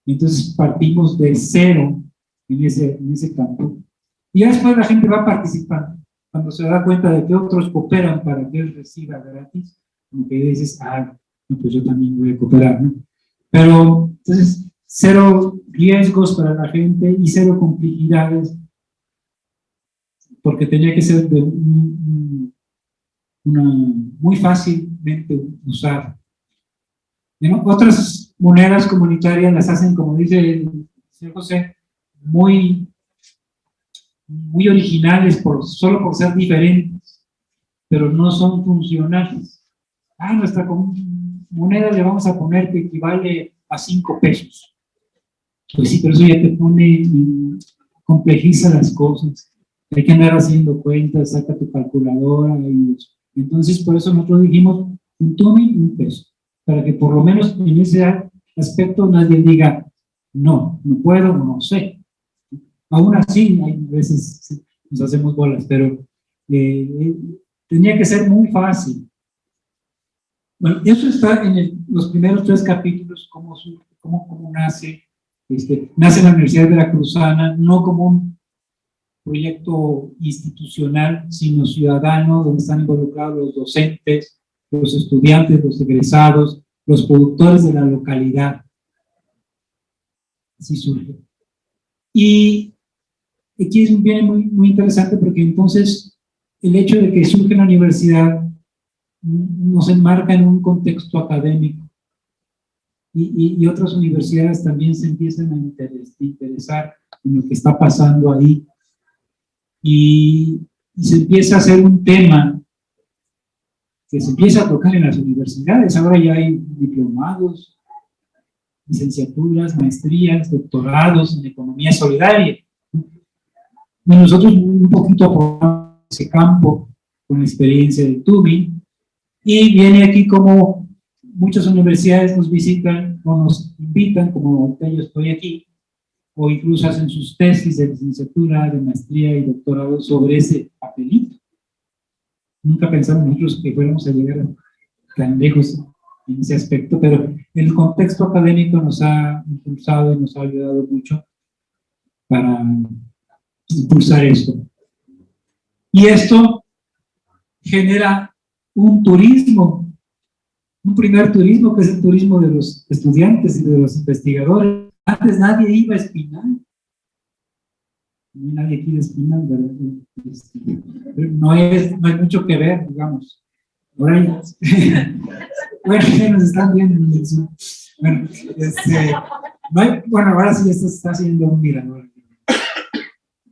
Entonces partimos de 0 en ese campo. Y ya después la gente va participando. Cuando se da cuenta de que otros cooperan para que él reciba gratis, como que dices, pues yo también voy a cooperar, ¿no? Pero, entonces, 0 riesgos para la gente y 0 complejidades, porque tenía que ser de muy fácilmente usar. ¿No? Otras monedas comunitarias las hacen, como dice el señor José, muy originales solo por ser diferentes, pero no son funcionales. Nuestra moneda le vamos a poner que equivale a 5 pesos. Pues sí, pero eso ya te complejiza las cosas. Hay que andar haciendo cuentas, saca tu calculadora. Entonces, por eso nosotros dijimos un Tumin, 1 peso, para que por lo menos en ese aspecto nadie diga, no puedo, no sé. Aún así, hay veces nos hacemos bolas, pero tenía que ser muy fácil. Bueno, eso está en los primeros 3 capítulos, cómo nace. Nace en la Universidad Veracruzana, no como un proyecto institucional, sino ciudadano, donde están involucrados los docentes, los estudiantes, los egresados, los productores de la localidad. Así surge. Y aquí viene muy interesante porque entonces el hecho de que surge en la universidad nos enmarca en un contexto académico y otras universidades también se empiezan a interesar en lo que está pasando ahí y se empieza a hacer un tema que se empieza a tocar en las universidades. Ahora ya hay diplomados, licenciaturas, maestrías, doctorados en economía solidaria. Y nosotros un poquito aportamos ese campo con la experiencia del Tumin, y viene aquí como muchas universidades nos visitan o nos invitan, como ahorita yo estoy aquí, o incluso hacen sus tesis de licenciatura, de maestría y doctorado sobre ese papelito. Nunca pensamos nosotros que fuéramos a llegar tan lejos en ese aspecto, pero el contexto académico nos ha impulsado y nos ha ayudado mucho para impulsar esto. Y esto genera un turismo, un primer turismo, que es el turismo de los estudiantes y de los investigadores. Antes nadie iba a Espinal. No hay nadie aquí de Espinal, ¿verdad? No hay mucho que ver, digamos. Ahora ya, bueno, ya nos están viendo. Bueno, ahora sí esto se está haciendo un mirador.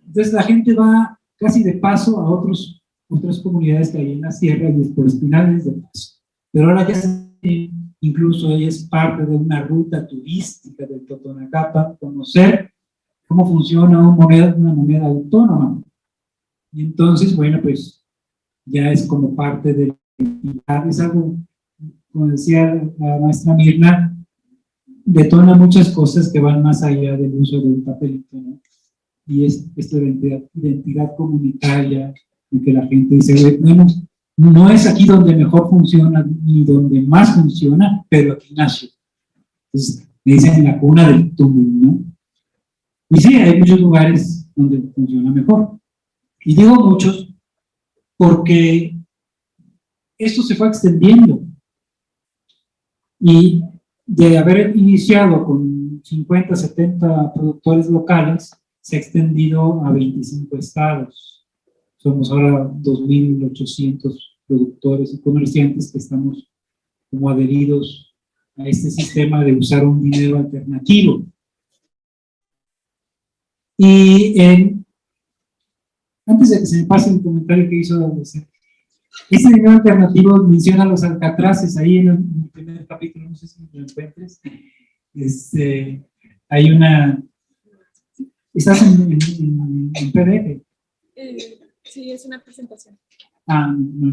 Entonces la gente va casi de paso a otras comunidades que hay en la sierra y por Espinal es de paso. Pero ahora ya incluso es parte de una ruta turística del Totonacapa, conocer cómo funciona una moneda autónoma. Y entonces, bueno, pues ya es como parte de la identidad, es algo, como decía la maestra Mirna, detona muchas cosas que van más allá del uso de un papelito, ¿no? Y es esto de la identidad comunitaria, en que la gente dice, bueno, no es aquí donde mejor funciona, ni donde más funciona, pero aquí nació. Entonces, me dicen la cuna del Tumin, ¿no? Y sí, hay muchos lugares donde funciona mejor. Y digo muchos porque esto se fue extendiendo. Y de haber iniciado con 50, 70 productores locales, se ha extendido a 25 estados. Somos ahora 2.800 productores y comerciantes que estamos como adheridos a este sistema de usar un dinero alternativo. Y antes de que se me pase el comentario que hizo José, este dinero alternativo menciona los alcatraces ahí en el primer capítulo, no sé si lo encuentres. Hay una. ¿Estás en PDF? Sí, es una presentación. No,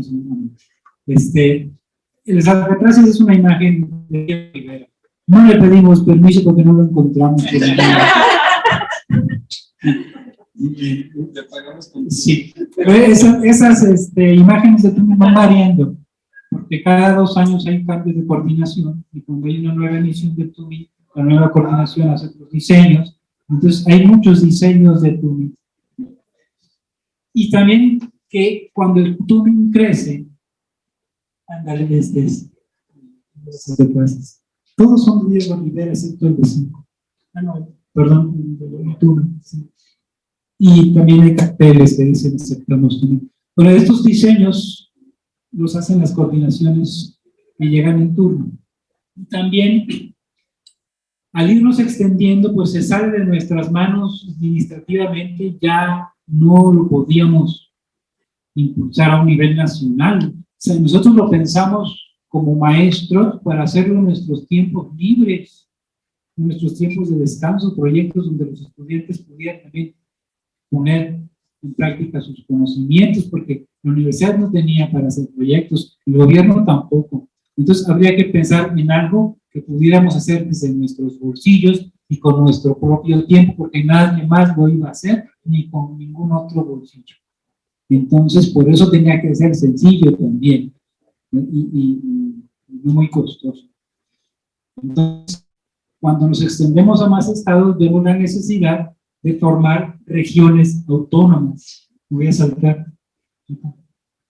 los alcatraces es una imagen de Diego Rivera. No le pedimos permiso porque no lo encontramos. Le pagamos con... Sí, pero esas imágenes de túnel van variando, porque cada 2 años hay cambios de coordinación, y cuando hay una nueva emisión de túnel, la nueva coordinación hace los diseños, entonces hay muchos diseños de túnel. Y también que cuando el túnel crece, ándale, todos son de Diego Rivera, excepto el de 5. Perdón, el túnel, sí. Y también hay carteles que dicen aceptamos túnel. Bueno, estos diseños los hacen las coordinaciones que llegan en turno. Y también, al irnos extendiendo, pues se sale de nuestras manos administrativamente, ya no lo podíamos impulsar a un nivel nacional. O sea, nosotros lo pensamos como maestros para hacerlo en nuestros tiempos libres, en nuestros tiempos de descanso, proyectos donde los estudiantes pudieran también poner en práctica sus conocimientos, porque la universidad no tenía para hacer proyectos, el gobierno tampoco. Entonces habría que pensar en algo que pudiéramos hacer desde nuestros bolsillos y con nuestro propio tiempo, porque nadie más lo iba a hacer, ni con ningún otro bolsillo. Entonces, por eso tenía que ser sencillo también, y no muy costoso. Entonces, cuando nos extendemos a más estados, vemos la necesidad de formar regiones autónomas. Voy a saltar.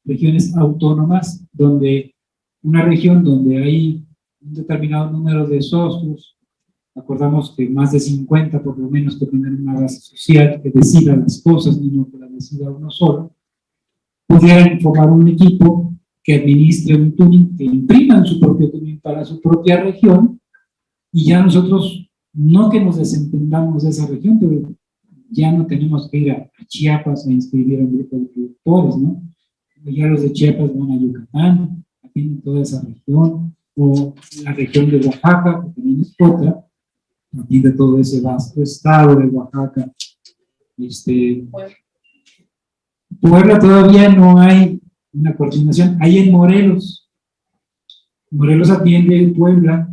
Regiones autónomas, donde una región donde hay un determinado número de socios, acordamos que más de 50 por lo menos que tener una base social que decida las cosas, no que las decida uno solo, pudieran formar un equipo que administre un tuning, que impriman su propio tuning para su propia región, y ya nosotros, no que nos desentendamos de esa región, pero ya no tenemos que ir a Chiapas a inscribir a un grupo de productores, ¿no? Ya los de Chiapas van a Yucatán, tienen toda esa región, o la región de Oaxaca, que también es otra, tiene todo ese vasto estado de Oaxaca. Puebla todavía no hay una coordinación, hay en Morelos. Morelos atiende Puebla,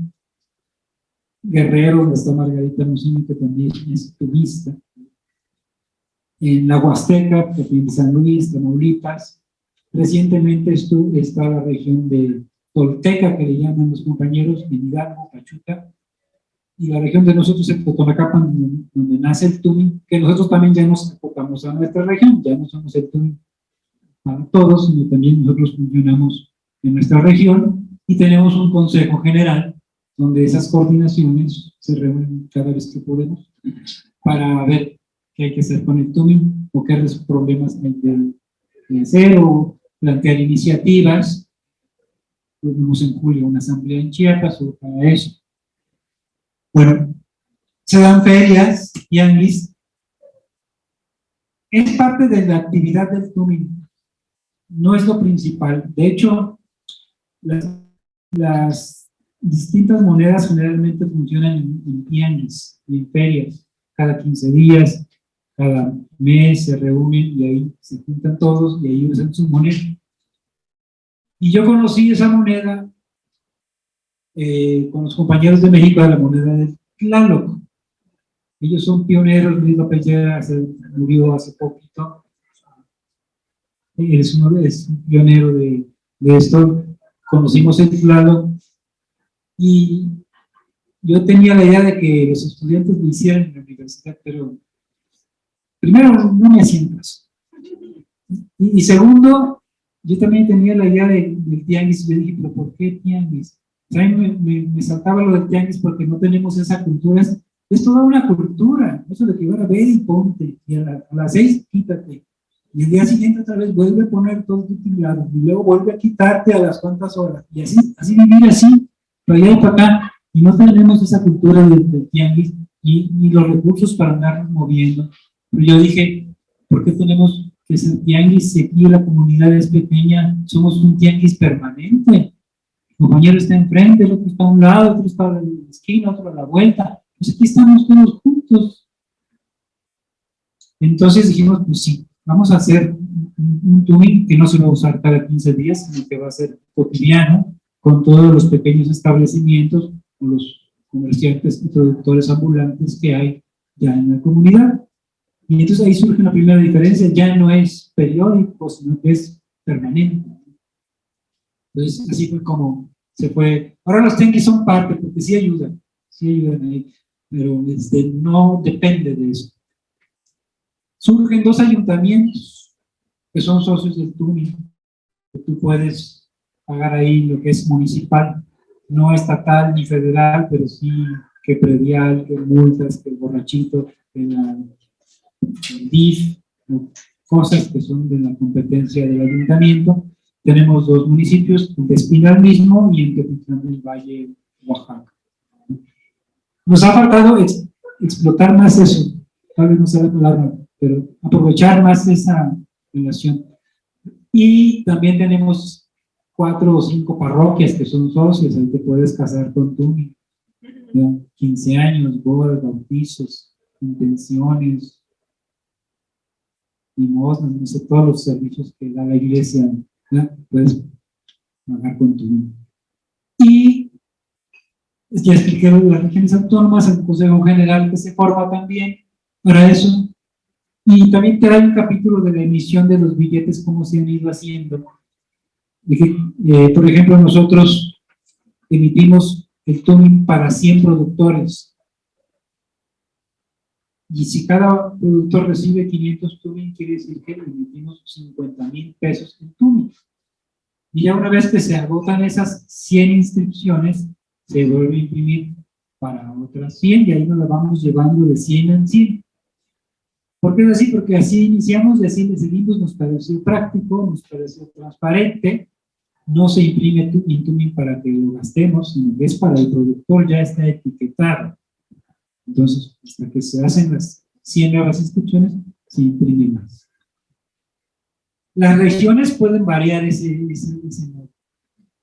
Guerrero, donde está Margarita Musini, que también es turista. En la Huasteca, que atiende San Luis, Tamaulipas. Recientemente está la región de Tolteca, que le llaman los compañeros, en Hidalgo, Pachuca, y la región de nosotros, en Totonacapan, donde nace el tuning, que nosotros también ya nos acotamos a nuestra región, ya no somos el tuning para todos, sino también nosotros funcionamos en nuestra región, y tenemos un consejo general, donde esas coordinaciones se reúnen cada vez que podemos, para ver qué hay que hacer con el tuning, o qué problemas hay de hacer, o plantear iniciativas. Tuvimos en julio una asamblea en Chiapas para eso. Bueno, se dan ferias, tianguis. Es parte de la actividad del tuning, no es lo principal. De hecho, las distintas monedas generalmente funcionan en tianguis y en ferias. Cada 15 días, cada mes se reúnen y ahí se juntan todos y ahí usan su moneda. Y yo conocí esa moneda con los compañeros de México, de la moneda de Tlaloc. Ellos son pioneros. Luis Lopellera se murió hace poquito. Él es un pionero de esto. Conocimos el Tlaloc y yo tenía la idea de que los estudiantes lo hicieran en la universidad, pero primero no me hacían caso. Y segundo, yo también tenía la idea del tianguis, y yo dije, pero ¿por qué tianguis? O sea, me saltaba lo del tianguis porque no tenemos esa cultura. Es toda una cultura, eso de que van a ver y ponte, y a las 6 quítate, y el día siguiente otra vez vuelve a poner todo tu lado, y luego vuelve a quitarte a las cuantas horas, y así vivir así, para allá y para acá. y no tenemos esa cultura del tianguis ni los recursos para andarnos moviendo. Pero yo dije, ¿por qué tenemos que ser tianguis si aquí la comunidad es pequeña? Somos un tianguis permanente. El compañero está enfrente, el otro está a un lado, otro está a la esquina, otro a la vuelta. Pues aquí estamos todos juntos. Entonces dijimos, pues sí, vamos a hacer un tubing que no se va a usar cada 15 días, sino que va a ser cotidiano, con todos los pequeños establecimientos, con los comerciantes y productores ambulantes que hay ya en la comunidad. Y entonces ahí surge la primera diferencia, ya no es periódico, sino que es permanente. Entonces así fue como se fue. Ahora los tianguis son parte, porque sí ayudan ahí, pero no depende de eso. Surgen 2 ayuntamientos que son socios del tubing, que tú puedes pagar ahí lo que es municipal, no estatal ni federal, pero sí que predial, que multas, que el borrachito, que el DIF, cosas que son de la competencia del ayuntamiento. Tenemos 2 municipios, en Espinal mismo y en Teotitlán del Valle, Oaxaca. Nos ha faltado explotar más eso, tal vez no sea la palabra, pero aprovechar más esa relación. Y también tenemos 4 o 5 parroquias que son socios, ahí te puedes casar con tu 15 años, bodas, bautizos, intenciones, limosnas, no sé, todos los servicios que da la iglesia, ¿verdad? Puedes pagar con tu hijo. Y ya expliqué las regiones autónomas, el Consejo General que se forma también para eso. Y también trae un capítulo de la emisión de los billetes, cómo se han ido haciendo. Por ejemplo, nosotros emitimos el tubing para 100 productores. Y si cada productor recibe 500 tubing, quiere decir que le emitimos 50,000 pesos en tubing. Y ya una vez que se agotan esas 100 inscripciones, se vuelve a imprimir para otras 100 y ahí nos la vamos llevando de 100 en 100. ¿Por qué es así? Porque así iniciamos, así decidimos, nos pareció práctico, nos pareció transparente, no se imprime tubing para que lo gastemos, sino que es para el productor, ya está etiquetado. Entonces, hasta que se hacen las 100 nuevas inscripciones, se imprime más. Las regiones pueden variar ese modo,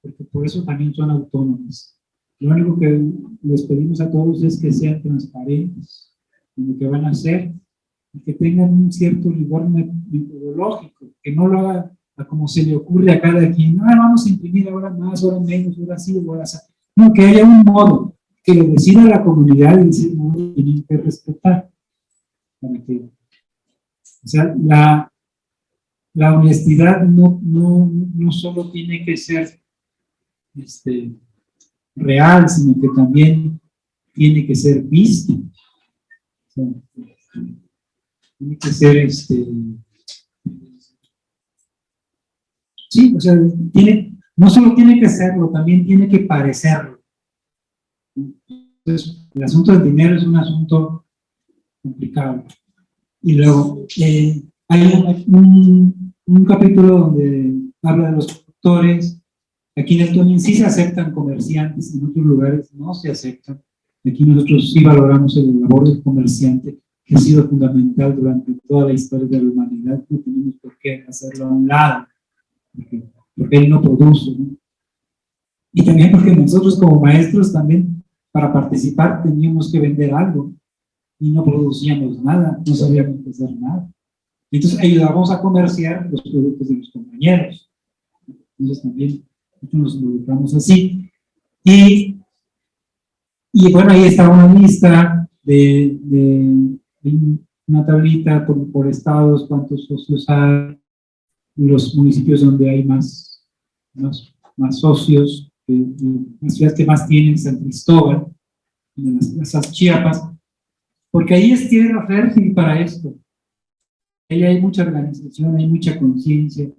porque por eso también son autónomas. Lo único que les pedimos a todos es que sean transparentes en lo que van a hacer y que tengan un cierto rigor metodológico, que no lo haga como se le ocurre a cada quien. Vamos a imprimir ahora más, ahora menos, ahora sí, ahora así. No, que haya un modo que lo decida la comunidad y ese modo tienen que respetar. Para que, o sea, la honestidad no solo tiene que ser real, sino que también tiene que ser vista. O sea, tiene que ser sí, o sea, no solo tiene que serlo, también tiene que parecerlo. Entonces, el asunto del dinero es un asunto complicado. Y luego, hay un capítulo donde habla de los productores. Aquí en el tubing sí se aceptan comerciantes, en otros lugares no se aceptan. Aquí nosotros sí valoramos el labor del comerciante, que ha sido fundamental durante toda la historia de la humanidad. No tenemos por qué hacerlo a un lado, porque él no produce, ¿no? Y también porque nosotros como maestros también, para participar, teníamos que vender algo, y no producíamos nada, no sabíamos hacer nada. Entonces ayudábamos a comerciar los productos de los compañeros. Entonces también nos involucramos así. Y bueno, ahí está una lista de una tablita por estados, cuántos socios hay, los municipios donde hay más socios, las ciudades que más tienen, San Cristóbal, esas Chiapas, porque ahí es tierra fértil para esto. Ahí hay mucha organización, hay mucha conciencia,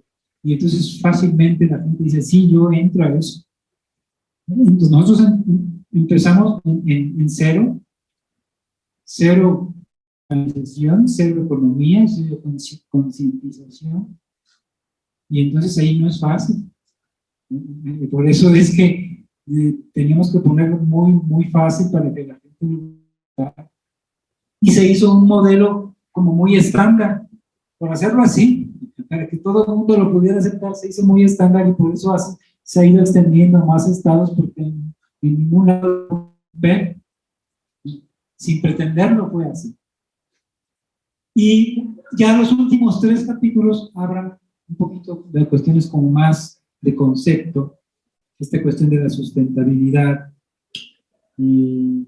y entonces fácilmente la gente dice, sí, yo entro a eso. Entonces nosotros empezamos en cero organización, cero economía, cero concientización, y entonces ahí no es fácil. Por eso es que teníamos que ponerlo muy fácil para que la gente lo usara. Y se hizo un modelo como muy estándar, por hacerlo así, para que todo el mundo lo pudiera aceptar, se hizo muy estándar y por eso se ha ido extendiendo a más estados, porque en ningún lado ven, sin pretenderlo fue así. Y ya los últimos 3 capítulos hablan un poquito de cuestiones como más de concepto, esta cuestión de la sustentabilidad y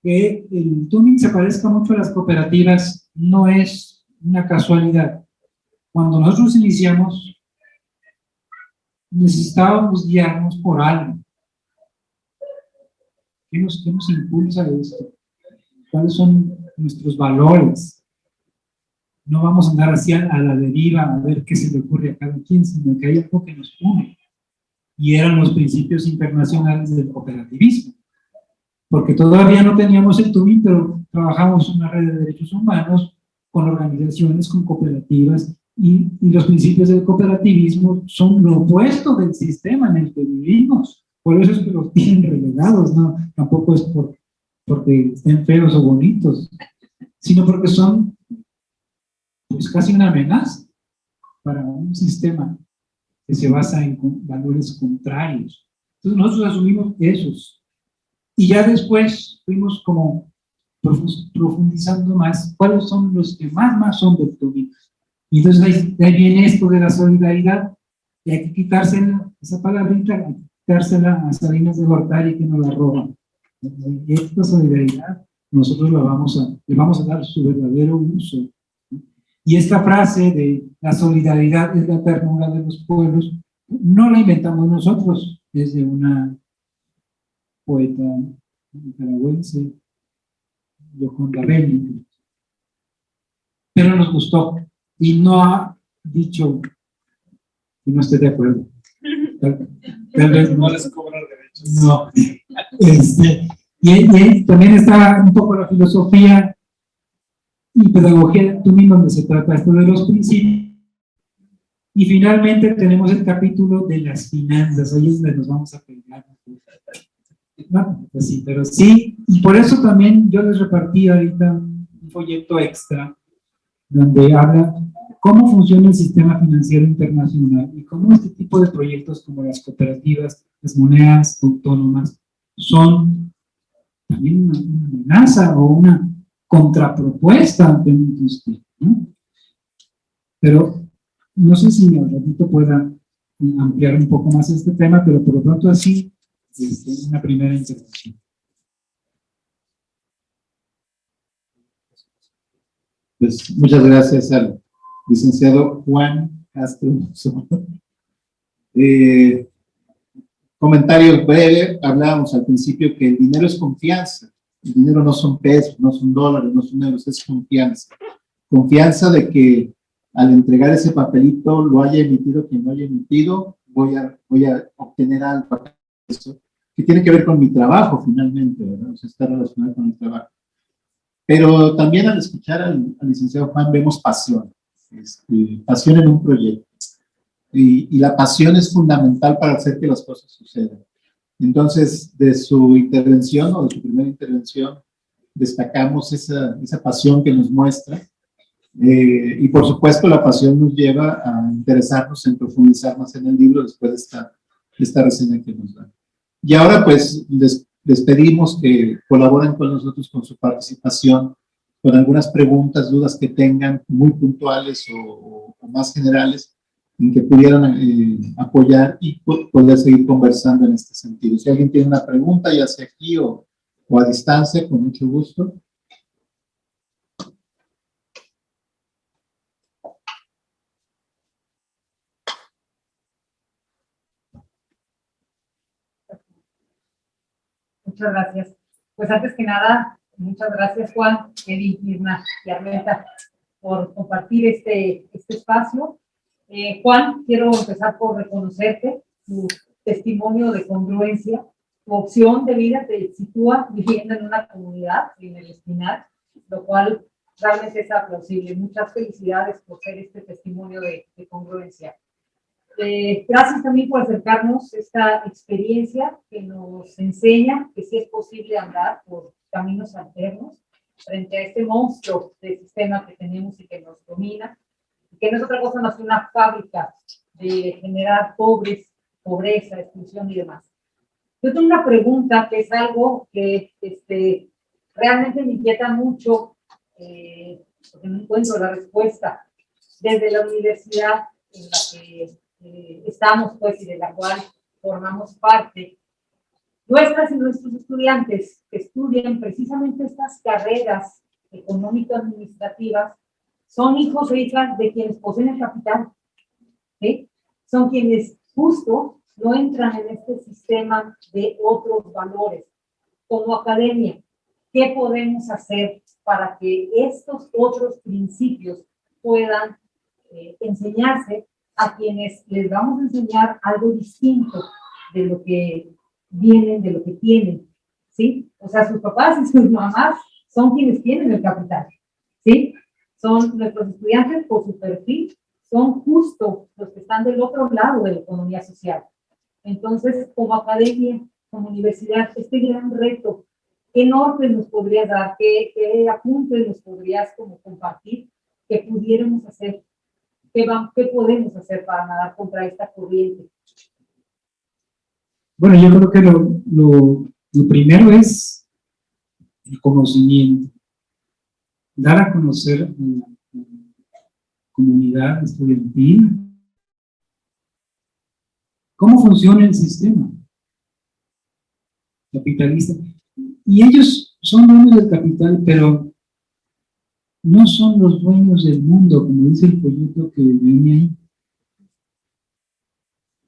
que el tuning se parezca mucho a las cooperativas no es una casualidad. Cuando nosotros iniciamos, necesitábamos guiarnos por algo. ¿Qué nos impulsa esto? ¿Cuáles son nuestros valores? No vamos a andar así a la deriva a ver qué se le ocurre a cada quien, sino que hay algo que nos une. Y eran los principios internacionales del cooperativismo. Porque todavía no teníamos el tuning, pero trabajamos en una red de derechos humanos con organizaciones, con cooperativas, y los principios del cooperativismo son lo opuesto del sistema en el que vivimos. Por eso es que los tienen relegados, ¿no? Tampoco es porque estén feos o bonitos, sino porque son pues casi una amenaza para un sistema que se basa en valores contrarios. Entonces nosotros asumimos esos. Y ya después fuimos como profundizando más cuáles son los que más son del tuning. Y entonces ahí viene esto de la solidaridad, y hay que quitarse esa palabrita, hay que quitársela a Salinas de Gortari que nos la roban. Y esta solidaridad nosotros le vamos a dar su verdadero uso. Y esta frase de la solidaridad es la ternura de los pueblos, no la inventamos nosotros, es de una poeta nicaragüense, Yoconda Belli, pero nos gustó y no ha dicho que no esté de acuerdo. Tal vez No les cobran derechos. no. Y también está un poco la filosofía y pedagogía tuning, donde se trata esto de los principios. Y finalmente tenemos el capítulo de las finanzas, ahí es donde nos vamos a pegar. No, pues sí, pero sí, y por eso también yo les repartí ahorita un folleto extra donde habla cómo funciona el sistema financiero internacional y cómo este tipo de proyectos como las cooperativas, las monedas autónomas, son también una amenaza o una contrapropuesta ante la industria, ¿no? Pero no sé si al ratito pueda ampliar un poco más este tema, pero por lo pronto así es una primera intervención. Pues muchas gracias al licenciado Juan Castro. Comentario breve, hablábamos al principio que el dinero es confianza. El dinero no son pesos, no son dólares, no son euros, es confianza. Confianza de que al entregar ese papelito, lo haya emitido quien lo haya emitido, voy a obtener algo, eso, que tiene que ver con mi trabajo finalmente, ¿verdad? O sea, está relacionado con mi trabajo. Pero también al escuchar al licenciado Juan vemos pasión, pasión en un proyecto. Y la pasión es fundamental para hacer que las cosas sucedan. Entonces, de su intervención o de su primera intervención, destacamos esa pasión que nos muestra. Y por supuesto, la pasión nos lleva a interesarnos en profundizar más en el libro después de esta reseña que nos da. Y ahora, pues, les pedimos que colaboren con nosotros con su participación, con algunas preguntas, dudas que tengan, muy puntuales o más generales, en que pudieran apoyar y poder seguir conversando en este sentido. Si alguien tiene una pregunta, ya sea aquí o a distancia, con mucho gusto. Muchas gracias. Pues antes que nada, muchas gracias Juan, Edith, Mirna y Arleta por compartir este espacio. Juan, quiero empezar por reconocerte, tu testimonio de congruencia, tu opción de vida te sitúa viviendo en una comunidad, en el Espinal, lo cual realmente es aplausible. Muchas felicidades por ser este testimonio de congruencia. Gracias también por acercarnos esta experiencia que nos enseña que sí es posible andar por caminos alternos frente a este monstruo de sistema que tenemos y que nos domina, que no es otra cosa más que una fábrica de generar pobreza, exclusión y demás. Yo tengo una pregunta que es algo que realmente me inquieta mucho, porque no encuentro la respuesta. Desde la universidad en la que estamos, pues, y de la cual formamos parte, nuestras y nuestros estudiantes que estudian precisamente estas carreras económico-administrativas son hijos e hijas de quienes poseen el capital, ¿sí? Son quienes justo no entran en este sistema de otros valores. Como academia, ¿qué podemos hacer para que estos otros principios puedan enseñarse a quienes les vamos a enseñar algo distinto de lo que vienen, de lo que tienen, ¿sí? O sea, sus papás y sus mamás son quienes tienen el capital, ¿sí? Son nuestros estudiantes por su perfil, son justo los que están del otro lado de la economía social. Entonces, como academia, como universidad, este gran reto, ¿qué norte nos podrías dar? ¿Qué apuntes nos podrías como compartir que pudiéramos hacer? ¿Qué podemos hacer para nadar contra esta corriente? Bueno, yo creo que lo primero es el conocimiento. Dar a conocer a la comunidad estudiantil cómo funciona el sistema capitalista. Y ellos son dueños del capital, pero no son los dueños del mundo, como dice el folleto que viene ahí.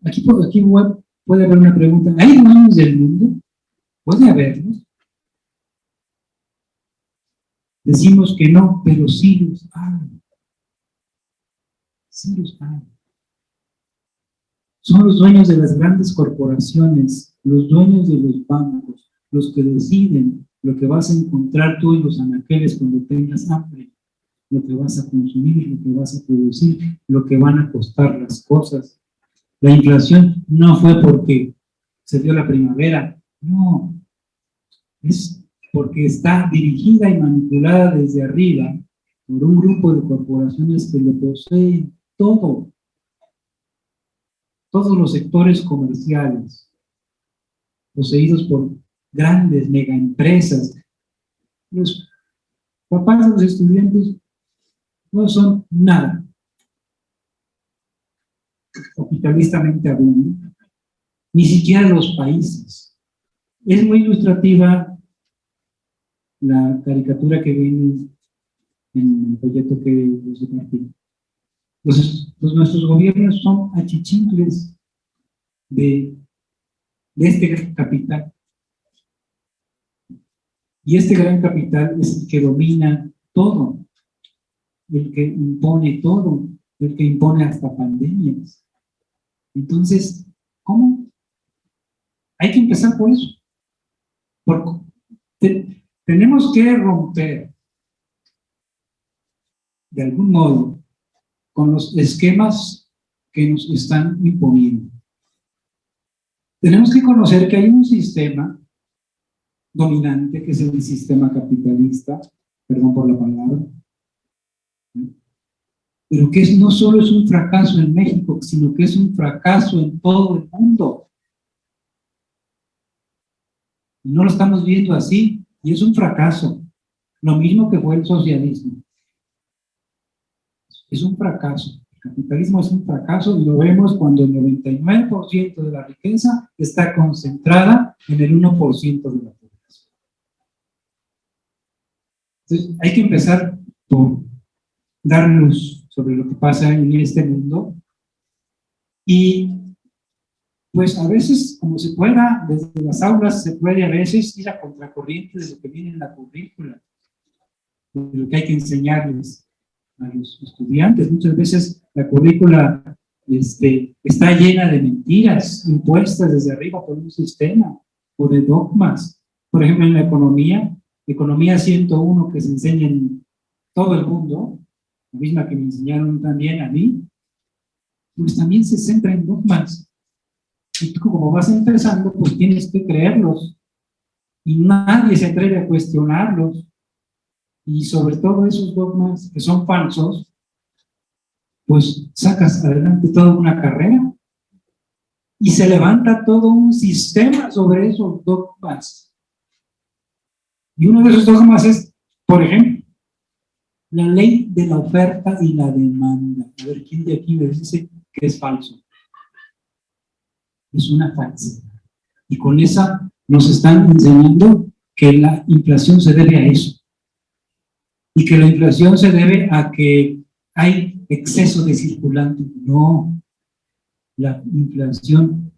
Aquí puede haber una pregunta. ¿Hay dueños del mundo? ¿Puede haberlos? Decimos que no, pero sí los hay. Sí los hay. Son los dueños de las grandes corporaciones, los dueños de los bancos, los que deciden lo que vas a encontrar tú en los anaqueles cuando tengas hambre, lo que vas a consumir, lo que vas a producir, lo que van a costar las cosas. La inflación no fue porque se dio la primavera, no, es porque está dirigida y manipulada desde arriba por un grupo de corporaciones que lo poseen todo. Todos los sectores comerciales, poseídos por grandes megaempresas. Los papás de los estudiantes no son nada, capitalistamente hablando, ni siquiera los países. Es muy ilustrativa la caricatura que viene en el folleto que les compartí. Nuestros gobiernos son achichincles de este gran capital. Y este gran capital es el que domina todo, el que impone todo, el que impone hasta pandemias. Entonces, ¿cómo? Hay que empezar por eso. Tenemos que romper, de algún modo, con los esquemas que nos están imponiendo. Tenemos que conocer que hay un sistema dominante, que es el sistema capitalista, perdón por la palabra, pero que no solo es un fracaso en México, sino que es un fracaso en todo el mundo. Y no lo estamos viendo así, y es un fracaso, lo mismo que fue el socialismo. Es un fracaso. El capitalismo es un fracaso y lo vemos cuando el 99% de la riqueza está concentrada en el 1% de la población. Entonces, hay que empezar por dar luz sobre lo que pasa en este mundo y pues a veces, como se pueda, desde las aulas se puede a veces ir a contracorriente de lo que viene en la currícula, de lo que hay que enseñarles a los estudiantes. Muchas veces la currícula está llena de mentiras impuestas desde arriba por un sistema o de dogmas. Por ejemplo, en la economía 101 que se enseña en todo el mundo, la misma que me enseñaron también a mí, pues también se centra en dogmas. Y tú, como vas empezando, pues tienes que creerlos. Y nadie se atreve a cuestionarlos. Y sobre todo esos dogmas que son falsos, pues sacas adelante toda una carrera y se levanta todo un sistema sobre esos dogmas. Y uno de esos dogmas es, por ejemplo, la ley de la oferta y la demanda. A ver, ¿quién de aquí me dice que es falso? Es una falsedad. Y con esa nos están enseñando que la inflación se debe a eso. Y que la inflación se debe a que hay exceso de circulante. No, la inflación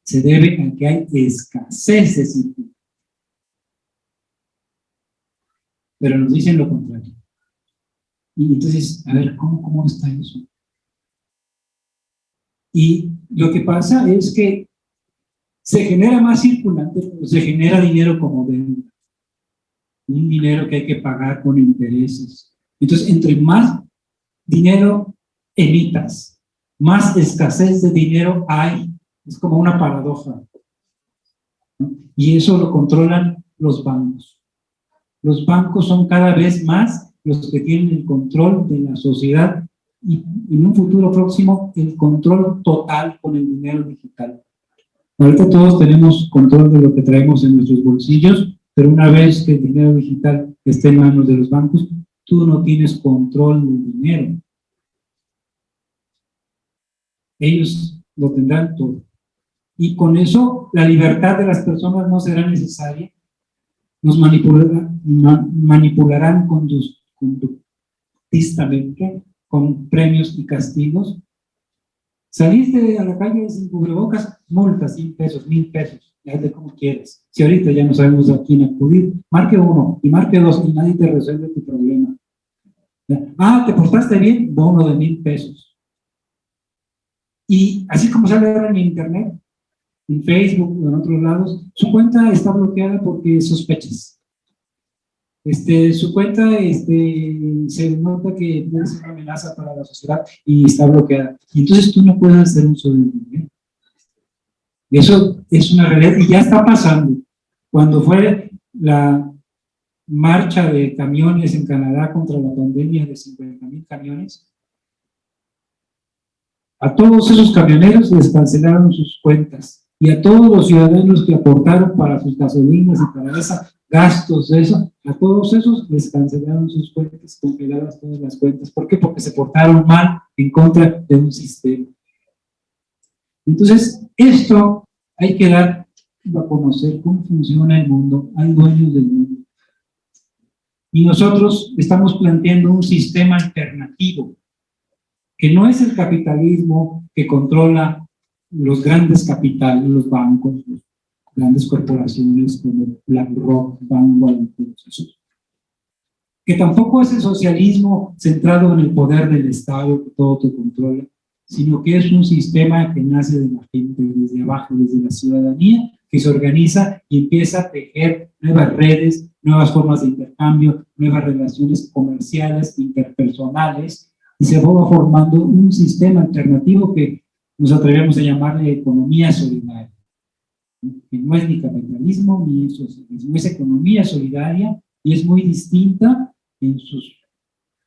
se debe a que hay escasez de circulante. Pero nos dicen lo contrario. Y entonces, a ver, ¿cómo está eso? Y lo que pasa es que se genera más circulante, pero se genera dinero como deuda. Un dinero que hay que pagar con intereses. Entonces, entre más dinero emitas, más escasez de dinero hay. Es como una paradoja, ¿no? Y eso lo controlan los bancos. Los bancos son cada vez más los que tienen el control de la sociedad y en un futuro próximo el control total con el dinero digital. Ahorita todos tenemos control de lo que traemos en nuestros bolsillos, pero una vez que el dinero digital esté en manos de los bancos, tú no tienes control del dinero. Ellos lo tendrán todo. Y con eso la libertad de las personas no será necesaria. Nos manipularán conductistamente con premios y castigos. Saliste a la calle sin cubrebocas, multa, 100 pesos, 1000 pesos, hazle como quieras. Si ahorita ya no sabemos a quién acudir, marque 1 y marque 2 y nadie te resuelve tu problema. Ah, ¿te portaste bien? Bono de 1000 pesos. Y así como sale ahora en internet, en Facebook o en otros lados, su cuenta está bloqueada porque sospechas. Su cuenta se nota que puede ser una amenaza para la sociedad y está bloqueada. Y entonces tú no puedes hacer uso del dinero. Eso es una realidad y ya está pasando. Cuando fue la marcha de camiones en Canadá contra la pandemia de 50,000 camiones, a todos esos camioneros les cancelaron sus cuentas y a todos los ciudadanos que aportaron para sus gasolinas y para esos gastos de eso, a todos esos les cancelaron sus cuentas, congeladas todas las cuentas. ¿Por qué? Porque se portaron mal en contra de un sistema. Entonces, esto hay que dar a conocer cómo funciona el mundo. Hay dueños del mundo. Y nosotros estamos planteando un sistema alternativo, que no es el capitalismo que controla los grandes capitales, los bancos, las grandes corporaciones como BlackRock, Vanguard, que tampoco es el socialismo centrado en el poder del Estado que todo te controla, sino que es un sistema que nace de la gente, desde abajo, desde la ciudadanía, que se organiza y empieza a tejer nuevas redes, nuevas formas de intercambio, nuevas relaciones comerciales, interpersonales, y se va formando un sistema alternativo que nos atrevemos a llamarle economía solidaria, que no es ni capitalismo ni socialismo, es economía solidaria y es muy distinta en su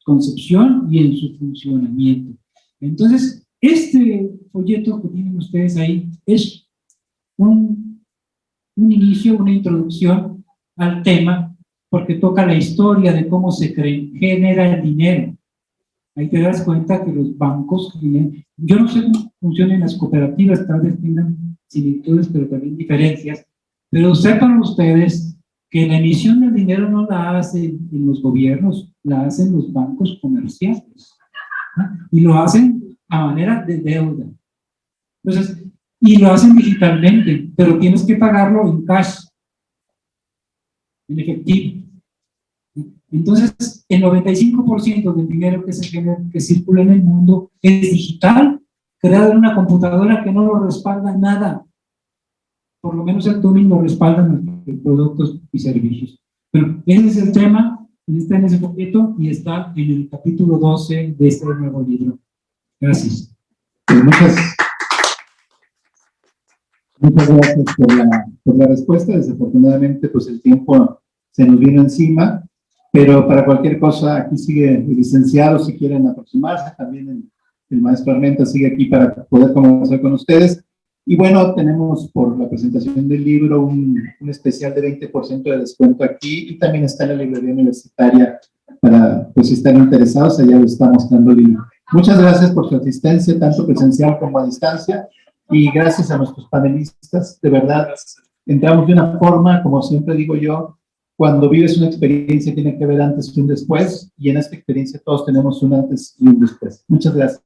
concepción y en su funcionamiento. Entonces, este folleto que tienen ustedes ahí es un inicio, una introducción al tema, porque toca la historia de cómo se genera el dinero. Ahí te das cuenta que los bancos, yo no sé cómo funcionan las cooperativas, tal vez tengan similitudes, pero también diferencias, pero sepan ustedes que la emisión del dinero no la hacen en los gobiernos, la hacen los bancos comerciales, ¿no? Y lo hacen a manera de deuda. Entonces, y lo hacen digitalmente, pero tienes que pagarlo en cash, en efectivo. Entonces, el 95% del dinero que se genera, que circula en el mundo, es digital, creado en una computadora que no lo respalda nada. Por lo menos el tuning lo respaldan los productos y servicios. Pero ese es el tema, está en ese folleto y está en el capítulo 12 de este nuevo libro. Gracias. Pues muchas gracias por la respuesta. Desafortunadamente, pues el tiempo se nos vino encima, pero para cualquier cosa, aquí sigue el licenciado, si quieren aproximarse, también el maestro Armenta sigue aquí para poder conversar con ustedes. Y bueno, tenemos por la presentación del libro un especial de 20% de descuento aquí, y también está en la librería universitaria para, pues si están interesados, allá lo está mostrando el libro. Muchas gracias por su asistencia, tanto presencial como a distancia, y gracias a nuestros panelistas. De verdad, entramos de una forma, como siempre digo yo, cuando vives una experiencia tiene que haber antes y un después, y en esta experiencia todos tenemos un antes y un después. Muchas gracias.